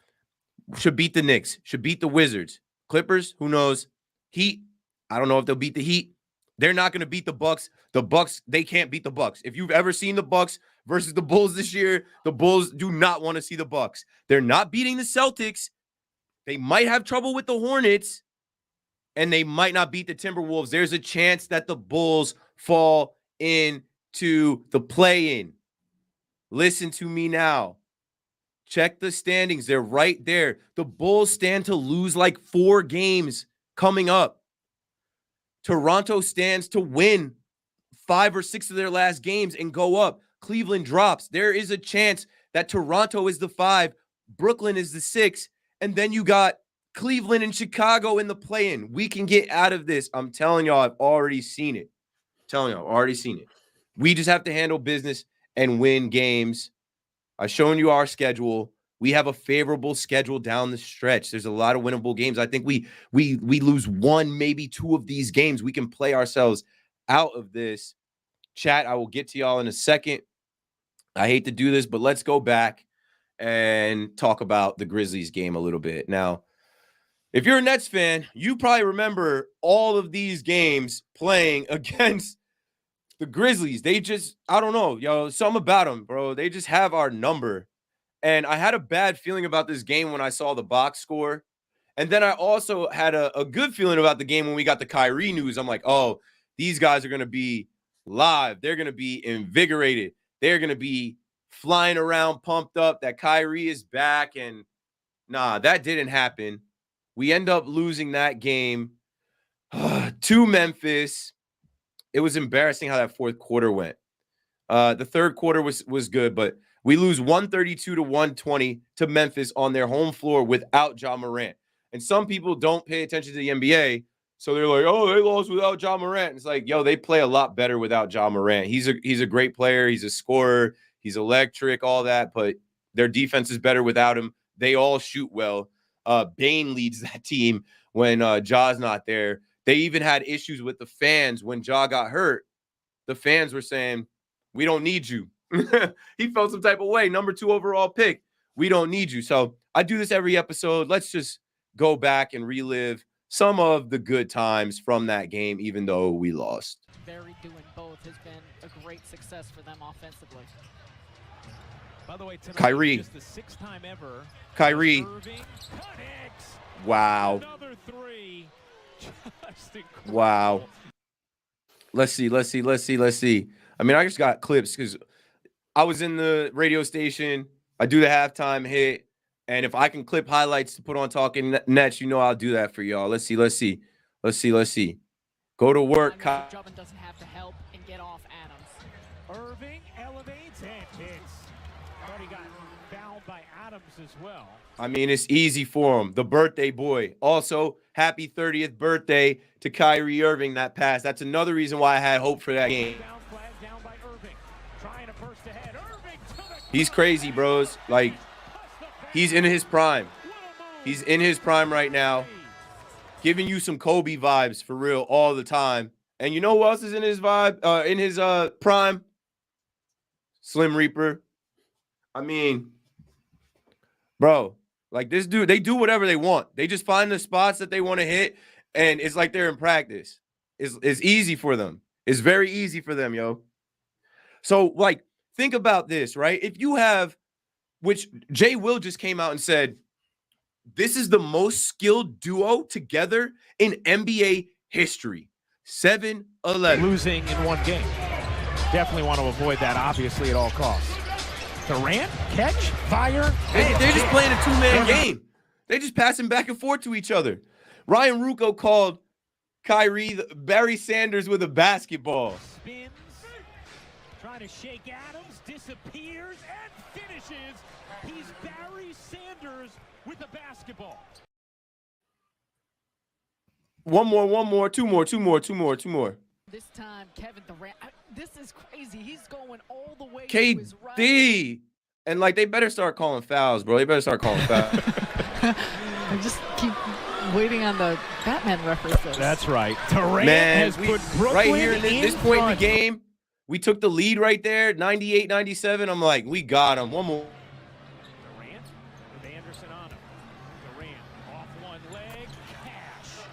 should beat the Knicks, should beat the Wizards. Clippers, who knows? Heat, I don't know if they'll beat the Heat. They're not going to beat the Bucks. The Bucks, they can't beat the Bucks. If you've ever seen the Bucks versus the Bulls this year, the Bulls do not want to see the Bucks. They're not beating the Celtics. They might have trouble with the Hornets, and they might not beat the Timberwolves. There's a chance that the Bulls fall into the play-in. Listen to me now. Check the standings. They're right there. The Bulls stand to lose 4 games coming up. Toronto stands to win 5 or 6 of their last games and go up. Cleveland drops. There is a chance that Toronto is the 5, Brooklyn is the 6, and then you got Cleveland and Chicago in the play-in. We can get out of this. I'm telling y'all, I've already seen it. We just have to handle business and win games. I've shown you our schedule. We have a favorable schedule down the stretch. There's a lot of winnable games. I think we lose 1, maybe 2 of these games. We can play ourselves out of this. Chat, I will get to y'all in a second. I hate to do this, but let's go back and talk about the Grizzlies game a little bit. Now, if you're a Nets fan, you probably remember all of these games playing against the Grizzlies. They just, I don't know, something about them, bro. They just have our number. And I had a bad feeling about this game when I saw the box score. And then I also had a good feeling about the game when we got the Kyrie news. I'm like, oh, these guys are going to be live. They're going to be invigorated. They're going to be flying around, pumped up, that Kyrie is back. And nah, that didn't happen. We end up losing that game to Memphis. It was embarrassing how that fourth quarter went. The third quarter was good, but we lose 132-120 to Memphis on their home floor without Ja Morant. And some people don't pay attention to the NBA, so they're like, oh, they lost without Ja Morant. It's like, yo, they play a lot better without Ja Morant. He's a great player. He's a scorer. He's electric, all that, but their defense is better without him. They all shoot well. Bane leads that team when Ja's not there. They even had issues with the fans when Ja got hurt. The fans were saying, we don't need you. He felt some type of way. Number 2 overall pick. We don't need you. So I do this every episode. Let's just go back and relive some of the good times from that game, even though we lost. Doing both has been a great success for them offensively. By the way, tonight, Kyrie. just the 6th time ever. Kyrie. Irving connects. Wow. Another 3. Just incredible. Wow. Let's see. I mean, I just got clips because I was in the radio station. I do the halftime hit. And if I can clip highlights to put on Talking Nets, I'll do that for y'all. Let's see. Go to work. Drummond doesn't have to help and get off Adams. Irving elevates and hits. But he got fouled by Adams as well. I mean, it's easy for him. The birthday boy. Also, happy 30th birthday to Kyrie Irving, that pass. That's another reason why I had hope for that game. Down by Irving. Trying to burst ahead. Irving to the He's crazy, bros. Like, he's in his prime. He's in his prime right now. giving you some Kobe vibes for real all the time. And you know who else is in his in his prime? Slim Reaper. I mean, bro, like this dude, they do whatever they want. They just find the spots that they want to hit, and it's like they're in practice. It's easy for them. It's very easy for them, yo. So, like, think about this, right? If you have, which Jay Will just came out and said, this is the most skilled duo together in NBA history. 7-11. Losing in one game. Definitely want to avoid that, obviously, at all costs. Durant, catch, fire. They're just playing a two-man game. They're just passing back and forth to each other. Ryan Ruocco called Kyrie Barry Sanders with a basketball. Spins, trying to shake Adams, disappears, and finishes. He's Barry Sanders with a basketball. One more, two more. This time, Kevin Durant. This is crazy. He's going all the way to his right. KD. And, like, they better start calling fouls, bro. They better start calling fouls. I just keep waiting on the Batman references. That's right. Durant Man, has put Brooklyn right here in this point in the front. game, we took the lead right there, 98-97. I'm like, we got him. One more. Durant with Anderson on him. Durant off one leg. Cash.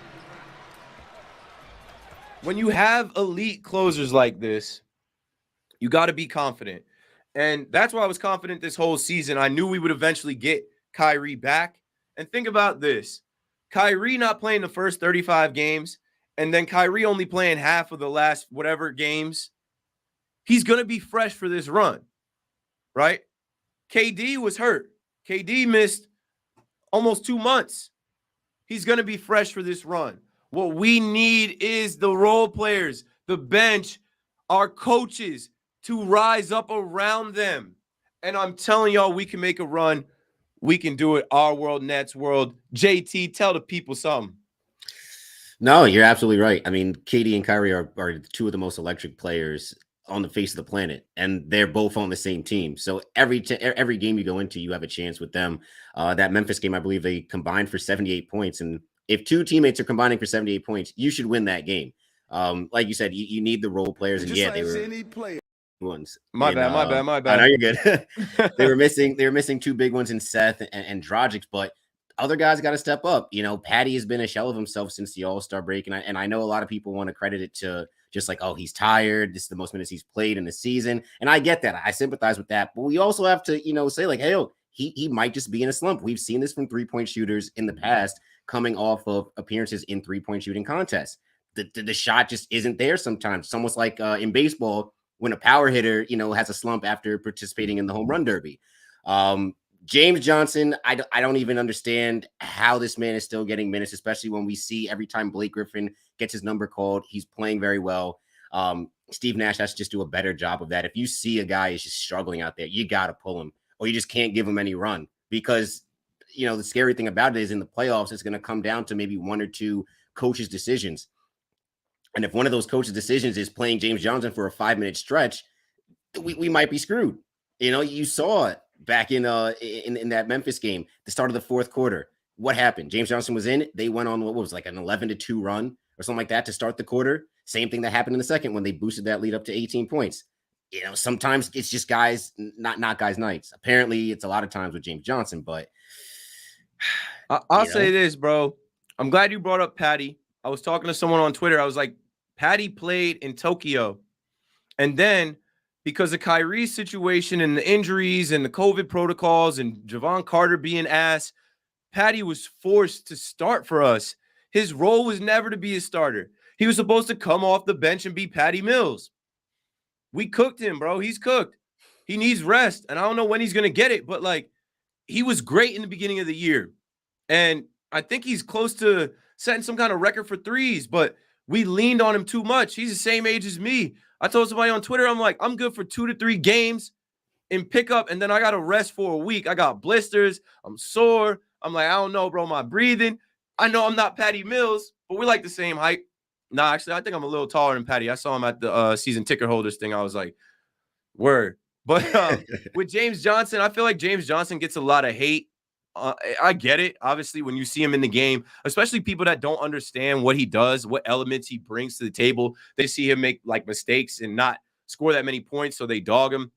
When you have elite closers like this, you got to be confident. And that's why I was confident this whole season. I knew we would eventually get Kyrie back. And think about this. Kyrie not playing the first 35 games, and then Kyrie only playing half of the last whatever games. He's going to be fresh for this run, right? KD was hurt. KD missed almost 2 months. He's going to be fresh for this run. What we need is the role players, the bench, our coaches to rise up around them. And I'm telling y'all, we can make a run. We can do it. Our world, Nets world. JT, tell the people something. No, you're absolutely right. I mean, KD and Kyrie are two of the most electric players on the face of the planet, and they're both on the same team. So every game you go into, you have a chance with them. That Memphis game, I believe they combined for 78 points. And if two teammates are combining for 78 points, you should win that game. Like you said, you need the role players. And yeah, they were any player. Ones. My bad. I know you're good. They were missing two big ones in Seth and Dragic, but other guys got to step up. You know, Patty has been a shell of himself since the All-Star break, and I know a lot of people want to credit it to just like, oh, he's tired. This is the most minutes he's played in the season, and I get that. I sympathize with that, but we also have to, say like, hey, he might just be in a slump. We've seen this from three-point shooters in the past coming off of appearances in three-point shooting contests. The shot just isn't there sometimes. It's almost like in baseball, when a power hitter, has a slump after participating in the home run derby. James Johnson, I don't even understand how this man is still getting minutes, especially when we see every time Blake Griffin gets his number called, he's playing very well. Steve Nash has to just do a better job of that. If you see a guy is just struggling out there, you got to pull him, or you just can't give him any run, because, the scary thing about it is in the playoffs, it's going to come down to maybe one or two coaches' decisions. And if one of those coaches' decisions is playing James Johnson for a 5-minute stretch, we might be screwed. You saw it back in that Memphis game, the start of the fourth quarter. What happened? James Johnson was in. They went on what was like an 11-2 run or something like that to start the quarter. Same thing that happened in the second when they boosted that lead up to 18 points. Sometimes it's just guys, not guys' nights. Apparently, it's a lot of times with James Johnson, but I'll say this, bro. I'm glad you brought up Patty. I was talking to someone on Twitter. I was like, Patty played in Tokyo. And then because of Kyrie's situation and the injuries and the COVID protocols and Javon Carter being ass, Patty was forced to start for us. His role was never to be a starter. He was supposed to come off the bench and be Patty Mills. We cooked him, bro. He's cooked. He needs rest. And I don't know when he's going to get it, but like, he was great in the beginning of the year. And I think he's close to setting some kind of record for threes, but we leaned on him too much. He's the same age as me. I told somebody on Twitter, I'm like, I'm good for 2 to 3 games in pickup, and then I got to rest for a week. I got blisters. I'm sore. I'm like, I don't know, bro, my breathing. I know I'm not Patty Mills, but we're like the same height. Nah, actually, I think I'm a little taller than Patty. I saw him at the season ticket holders thing. I was like, word. But with James Johnson, I feel like James Johnson gets a lot of hate I get it. Obviously, when you see him in the game, especially people that don't understand what he does, what elements he brings to the table, they see him make like mistakes and not score that many points, so they dog him.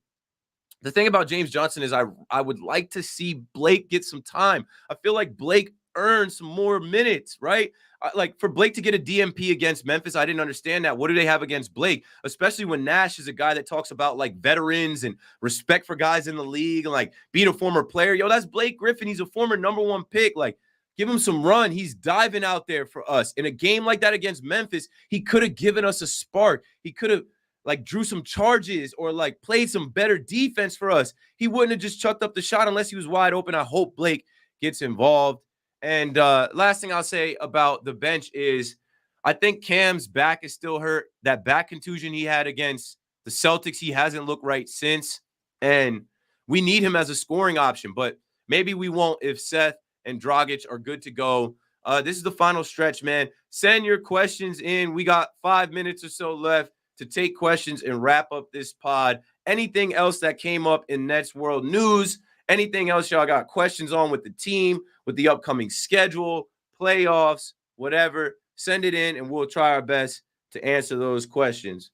The thing about James Johnson is I would like to see Blake get some time. I feel like Blake earned some more minutes, right? Like for Blake to get a DMP against Memphis, I didn't understand that. What do they have against Blake? Especially when Nash is a guy that talks about like veterans and respect for guys in the league and like being a former player. Yo, that's Blake Griffin. He's a former #1 pick. Like, give him some run. He's diving out there for us. In a game like that against Memphis, he could have given us a spark. He could have like drew some charges or like played some better defense for us. He wouldn't have just chucked up the shot unless he was wide open. I hope Blake gets involved. And last thing I'll say about the bench is I think Cam's back is still hurt. That back contusion he had against the Celtics, he hasn't looked right since. And we need him as a scoring option, but maybe we won't if Seth and Dragic are good to go. This is the final stretch, man. Send your questions in. We got 5 minutes or so left to take questions and wrap up this pod. Anything else that came up in Nets World News? Anything else y'all got questions on with the team, with the upcoming schedule, playoffs, whatever, send it in and we'll try our best to answer those questions.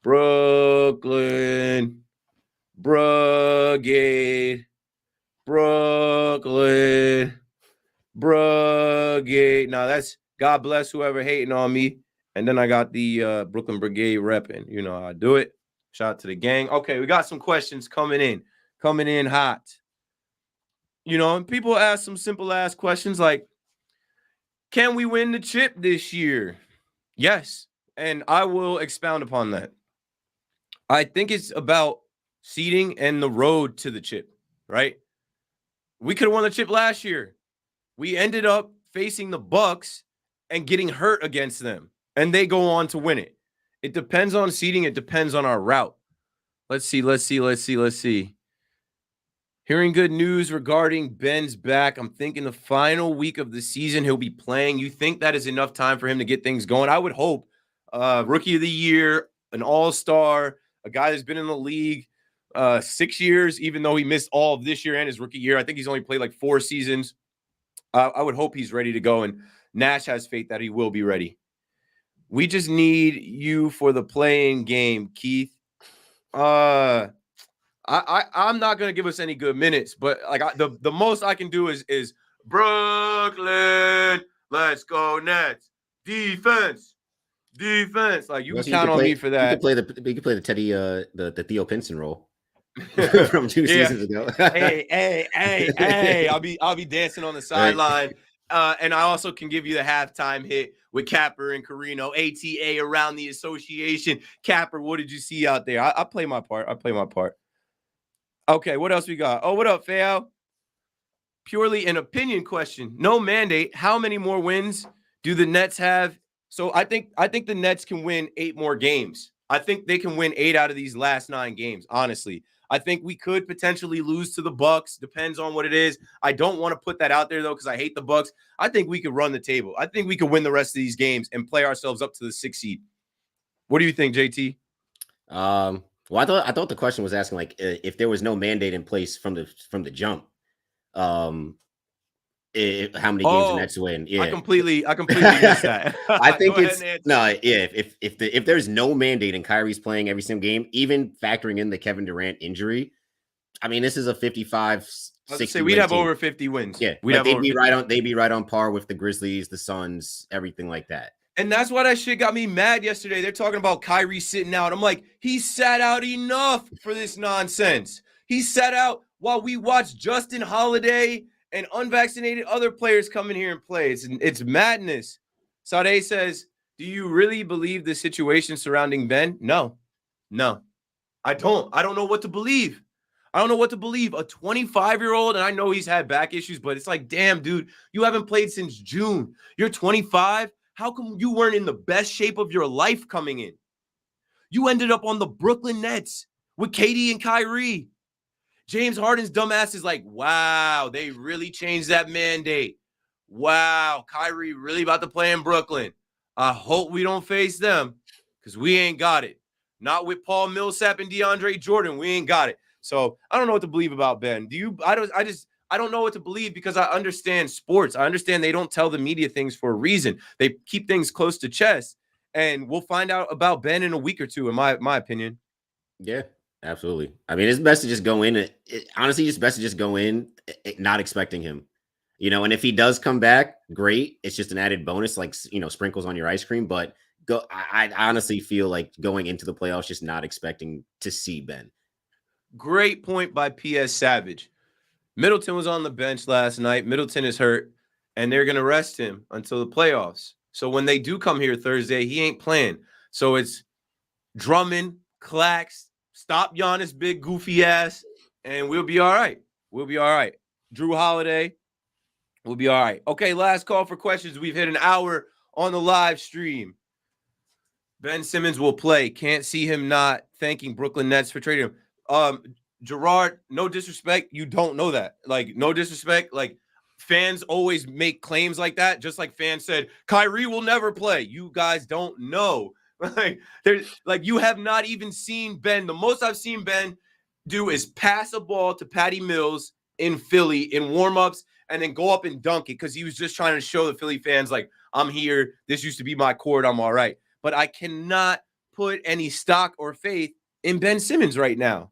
Brooklyn, Brugade, Brooklyn, Brugade. Now that's God bless whoever hating on me. And then I got the Brooklyn Brigade repping. You know how I do it. Shout out to the gang. Okay, we got some questions coming in hot. You know, and people ask some simple ass questions like, can we win the chip this year? Yes. And I will expound upon that. I think it's about seeding and the road to the chip, right? We could have won the chip last year. We ended up facing the Bucks and getting hurt against them, and they go on to win it. It depends on seeding. It depends on our route. Let's see. Hearing good news regarding Ben's back. I'm thinking the final week of the season he'll be playing. You think that is enough time for him to get things going? I would hope. Rookie of the year, an all-star, a guy that's been in the league 6 years, even though he missed all of this year and his rookie year. I think he's only played like 4 seasons. I would hope he's ready to go, and Nash has faith that he will be ready. We just need you for the playing game, Keith. I'm not gonna give us any good minutes, but like the most I can do is Brooklyn. Let's go Nets. Defense. Like you can count on me for that. You could play the Teddy the Theo Pinson role from 2 seasons ago. hey! I'll be dancing on the sideline. And I also can give you the halftime hit with Capper and Carino, ATA around the association. Capper, what did you see out there? I play my part. Okay, what else we got? Oh, what up, Fao? Purely an opinion question. No mandate. How many more wins do the Nets have? So I think the Nets can win 8 more games. I think they can win 8 out of these last 9 games, honestly. I think we could potentially lose to the Bucks. Depends on what it is. I don't want to put that out there, though, because I hate the Bucks. I think we could run the table. I think we could win the rest of these games and play ourselves up to the 6th seed. What do you think, JT? Well, I thought the question was asking like if there was no mandate in place from the jump, how many games the Nets win? Yeah, I completely missed that. I think it's if there's no mandate and Kyrie's playing every single game, even factoring in the Kevin Durant injury, I mean this is a 55. 60 we'd have over 50 wins. Yeah, they'd be right on par with the Grizzlies, the Suns, everything like that. And that's why that shit got me mad yesterday. They're talking about Kyrie sitting out. I'm like, he sat out enough for this nonsense. He sat out while we watched Justin Holiday and unvaccinated other players come in here and play. It's madness. Sade says, do you really believe the situation surrounding Ben? No, I don't. I don't know what to believe. A 25-year-old, and I know he's had back issues, but it's like, damn, dude, you haven't played since June. You're 25. How come you weren't in the best shape of your life coming in? You ended up on the Brooklyn Nets with KD and Kyrie. James Harden's dumbass is like, wow, they really changed that mandate. Wow, Kyrie really about to play in Brooklyn. I hope we don't face them because we ain't got it. Not with Paul Millsap and DeAndre Jordan. We ain't got it. So I don't know what to believe about Ben. I don't know what to believe because I understand sports. I understand they don't tell the media things for a reason. They keep things close to chest. And we'll find out about Ben in a week or two, in my opinion. Yeah, absolutely. I mean, it's best to just go in. Honestly, it's best to just go in not expecting him. And if he does come back, great. It's just an added bonus, like, sprinkles on your ice cream. But I honestly feel like going into the playoffs, just not expecting to see Ben. Great point by P.S. Savage. Middleton was on the bench last night. Middleton is hurt, and they're going to rest him until the playoffs. So when they do come here Thursday, he ain't playing. So it's Drummond, Clax, stop Giannis' big goofy ass, and we'll be all right. We'll be all right. Drew Holiday, we'll be all right. Okay, last call for questions. We've hit an hour on the live stream. Ben Simmons will play. Can't see him not thanking Brooklyn Nets for trading him. Gerard, no disrespect. You don't know that. Like, no disrespect. Like, fans always make claims like that. Just like fans said, Kyrie will never play. You guys don't know. Like, you have not even seen Ben. The most I've seen Ben do is pass a ball to Patty Mills in Philly in warmups and then go up and dunk it because he was just trying to show the Philly fans, like, I'm here. This used to be my court. I'm all right. But I cannot put any stock or faith in Ben Simmons right now.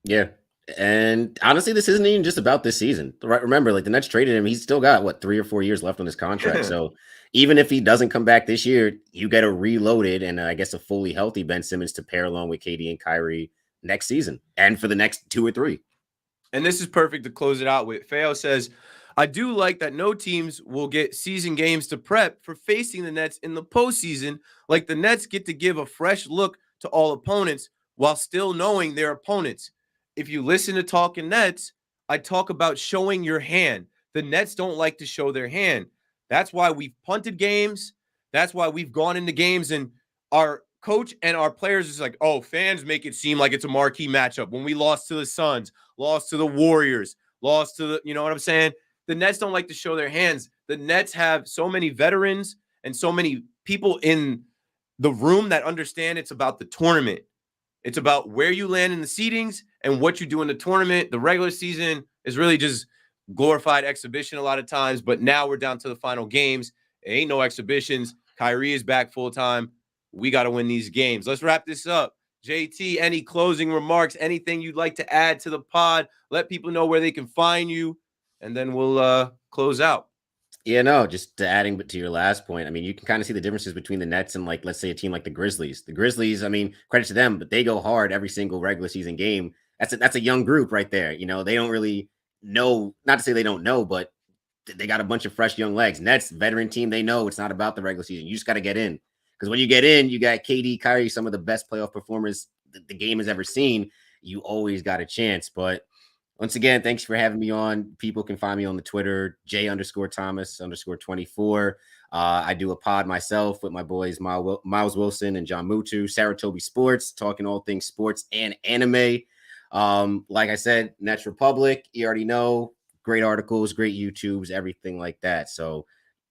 Yeah. And honestly, this isn't even just about this season. Right? Remember, like, the Nets traded him. He's still got 3 or 4 years left on his contract. So even if he doesn't come back this year, you get a reloaded and I guess a fully healthy Ben Simmons to pair along with KD and Kyrie next season and for the next 2 or 3. And this is perfect to close it out with. Feo says, I do like that no teams will get season games to prep for facing the Nets in the postseason. Like, the Nets get to give a fresh look to all opponents while still knowing their opponents. If you listen to Talking Nets, I talk about showing your hand. The Nets don't like to show their hand. That's why we've punted games. That's why we've gone into games and our coach and our players is like, oh, fans make it seem like it's a marquee matchup. When we lost to the Suns, lost to the Warriors, lost to the, you know what I'm saying? The Nets don't like to show their hands. The Nets have so many veterans and so many people in the room that understand it's about the tournament. It's about where you land in the seedings and what you do in the tournament. The regular season is really just glorified exhibition a lot of times, but now we're down to the final games. It ain't no exhibitions. Kyrie is back full time. We got to win these games. Let's wrap this up. JT, any closing remarks, anything you'd like to add to the pod? Let people know where they can find you, and then we'll close out. Yeah, no, just adding to your last point. I mean, you can kind of see the differences between the Nets and, like, let's say a team like the Grizzlies. The Grizzlies, I mean, credit to them, but they go hard every single regular season game. That's a young group right there. They don't really know, not to say they don't know, but they got a bunch of fresh young legs. Nets, veteran team, they know it's not about the regular season. You just got to get in. Because when you get in, you got KD, Kyrie, some of the best playoff performers the game has ever seen. You always got a chance. But once again, thanks for having me on. People can find me on the Twitter, J_Thomas_24. I do a pod myself with my boys, Miles Wilson and John Mutu, Saratobi Sports, talking all things sports and anime. Like I said, Nets Republic, you already know, great articles, great YouTubes, everything like that. So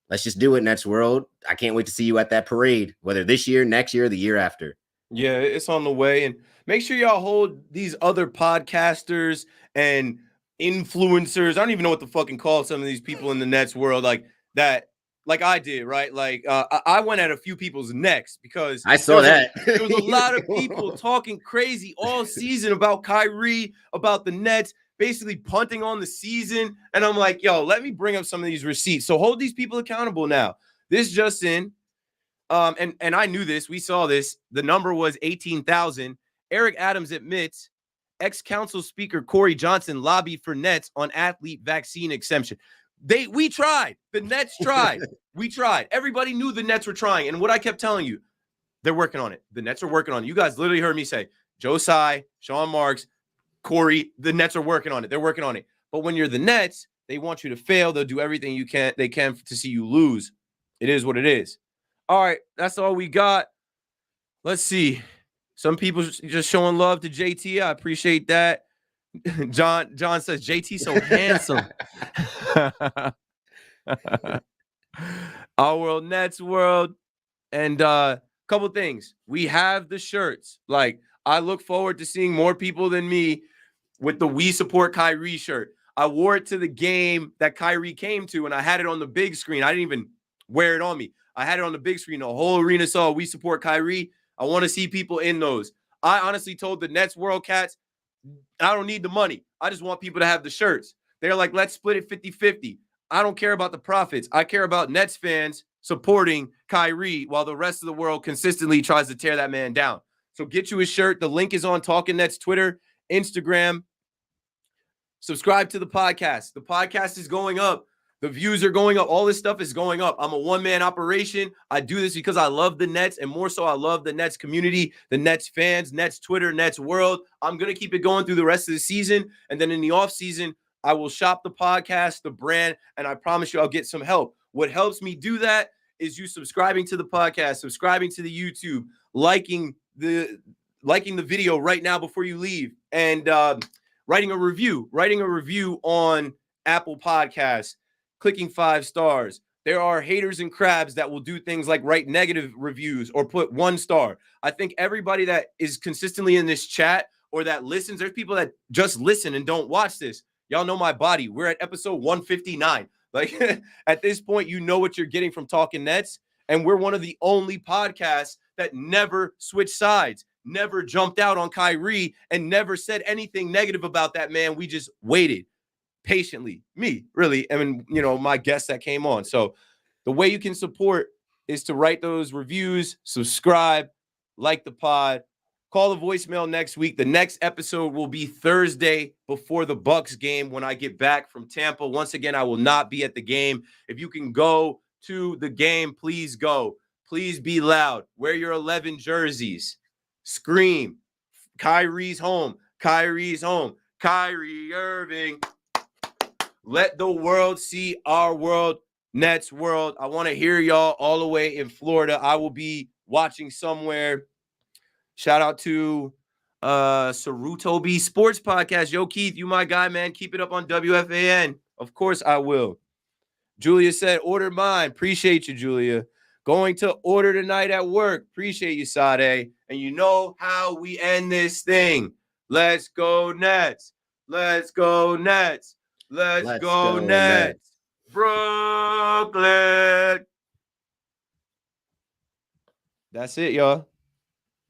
let's just do it, Nets World. I can't wait to see you at that parade, whether this year, next year, or the year after. Yeah, it's on the way. And make sure y'all hold these other podcasters and influencers. I don't even know what to fucking call some of these people in the Nets world like that, like I did, right? Like I went at a few people's necks because I saw that. There was a lot of people talking crazy all season about Kyrie, about the Nets, basically punting on the season. And I'm like, yo, let me bring up some of these receipts. So hold these people accountable now. This just in. And I knew this. We saw this. The number was 18,000. Eric Adams admits ex-council speaker Corey Johnson lobbied for Nets on athlete vaccine exemption. We tried. The Nets tried. We tried. Everybody knew the Nets were trying. And what I kept telling you, they're working on it. The Nets are working on it. You guys literally heard me say, Joe Tsai, Sean Marks, Corey, the Nets are working on it. They're working on it. But when you're the Nets, they want you to fail. They'll do everything they can to see you lose. It is what it is. All right, that's all we got. Let's see. Some people just showing love to JT. I appreciate that. John says, JT so handsome. Our world, Nets world. And couple things. We have the shirts. Like, I look forward to seeing more people than me with the We Support Kyrie shirt. I wore it to the game that Kyrie came to, and I had it on the big screen. I didn't even wear it on me. I had it on the big screen. The whole arena saw we support Kyrie. I want to see people in those. I honestly told the Nets World Cats, I don't need the money. I just want people to have the shirts. They're like, let's split it 50-50. I don't care about the profits. I care about Nets fans supporting Kyrie while the rest of the world consistently tries to tear that man down. So get you a shirt. The link is on Talking Nets Twitter, Instagram. Subscribe to the podcast. The podcast is going up. The views are going up. All this stuff is going up. I'm a one-man operation. I do this because I love the Nets, and more so I love the Nets community, the Nets fans, Nets Twitter, Nets world. I'm going to keep it going through the rest of the season, and then in the offseason, I will shop the podcast, the brand, and I promise you I'll get some help. What helps me do that is you subscribing to the podcast, subscribing to the YouTube, liking the video right now before you leave, and writing a review on Apple Podcasts, clicking 5 stars. There are haters and crabs that will do things like write negative reviews or put 1 star. I think everybody that is consistently in this chat or that listens, there's people that just listen and don't watch this. Y'all know my body. We're at episode 159. Like at this point, you know what you're getting from Talking Nets. And we're one of the only podcasts that never switched sides, never jumped out on Kyrie, and never said anything negative about that man. We just waited patiently. Me, really. I mean, my guests that came on. So the way you can support is to write those reviews, subscribe, like the pod, call the voicemail next week. The next episode will be Thursday before the Bucks game when I get back from Tampa. Once again, I will not be at the game. If you can go to the game, please go. Please be loud. Wear your 11 jerseys. Scream. Kyrie's home. Kyrie's home. Kyrie Irving. Let the world see our world, Nets world. I want to hear y'all all the way in Florida. I will be watching somewhere. Shout out to Saruto B Sports Podcast. Yo, Keith, you my guy, man. Keep it up on WFAN. Of course I will. Julia said, order mine. Appreciate you, Julia. Going to order tonight at work. Appreciate you, Sade. And you know how we end this thing. Let's go Nets. Let's go Nets. Let's go Nets. Brooklyn. That's it, y'all.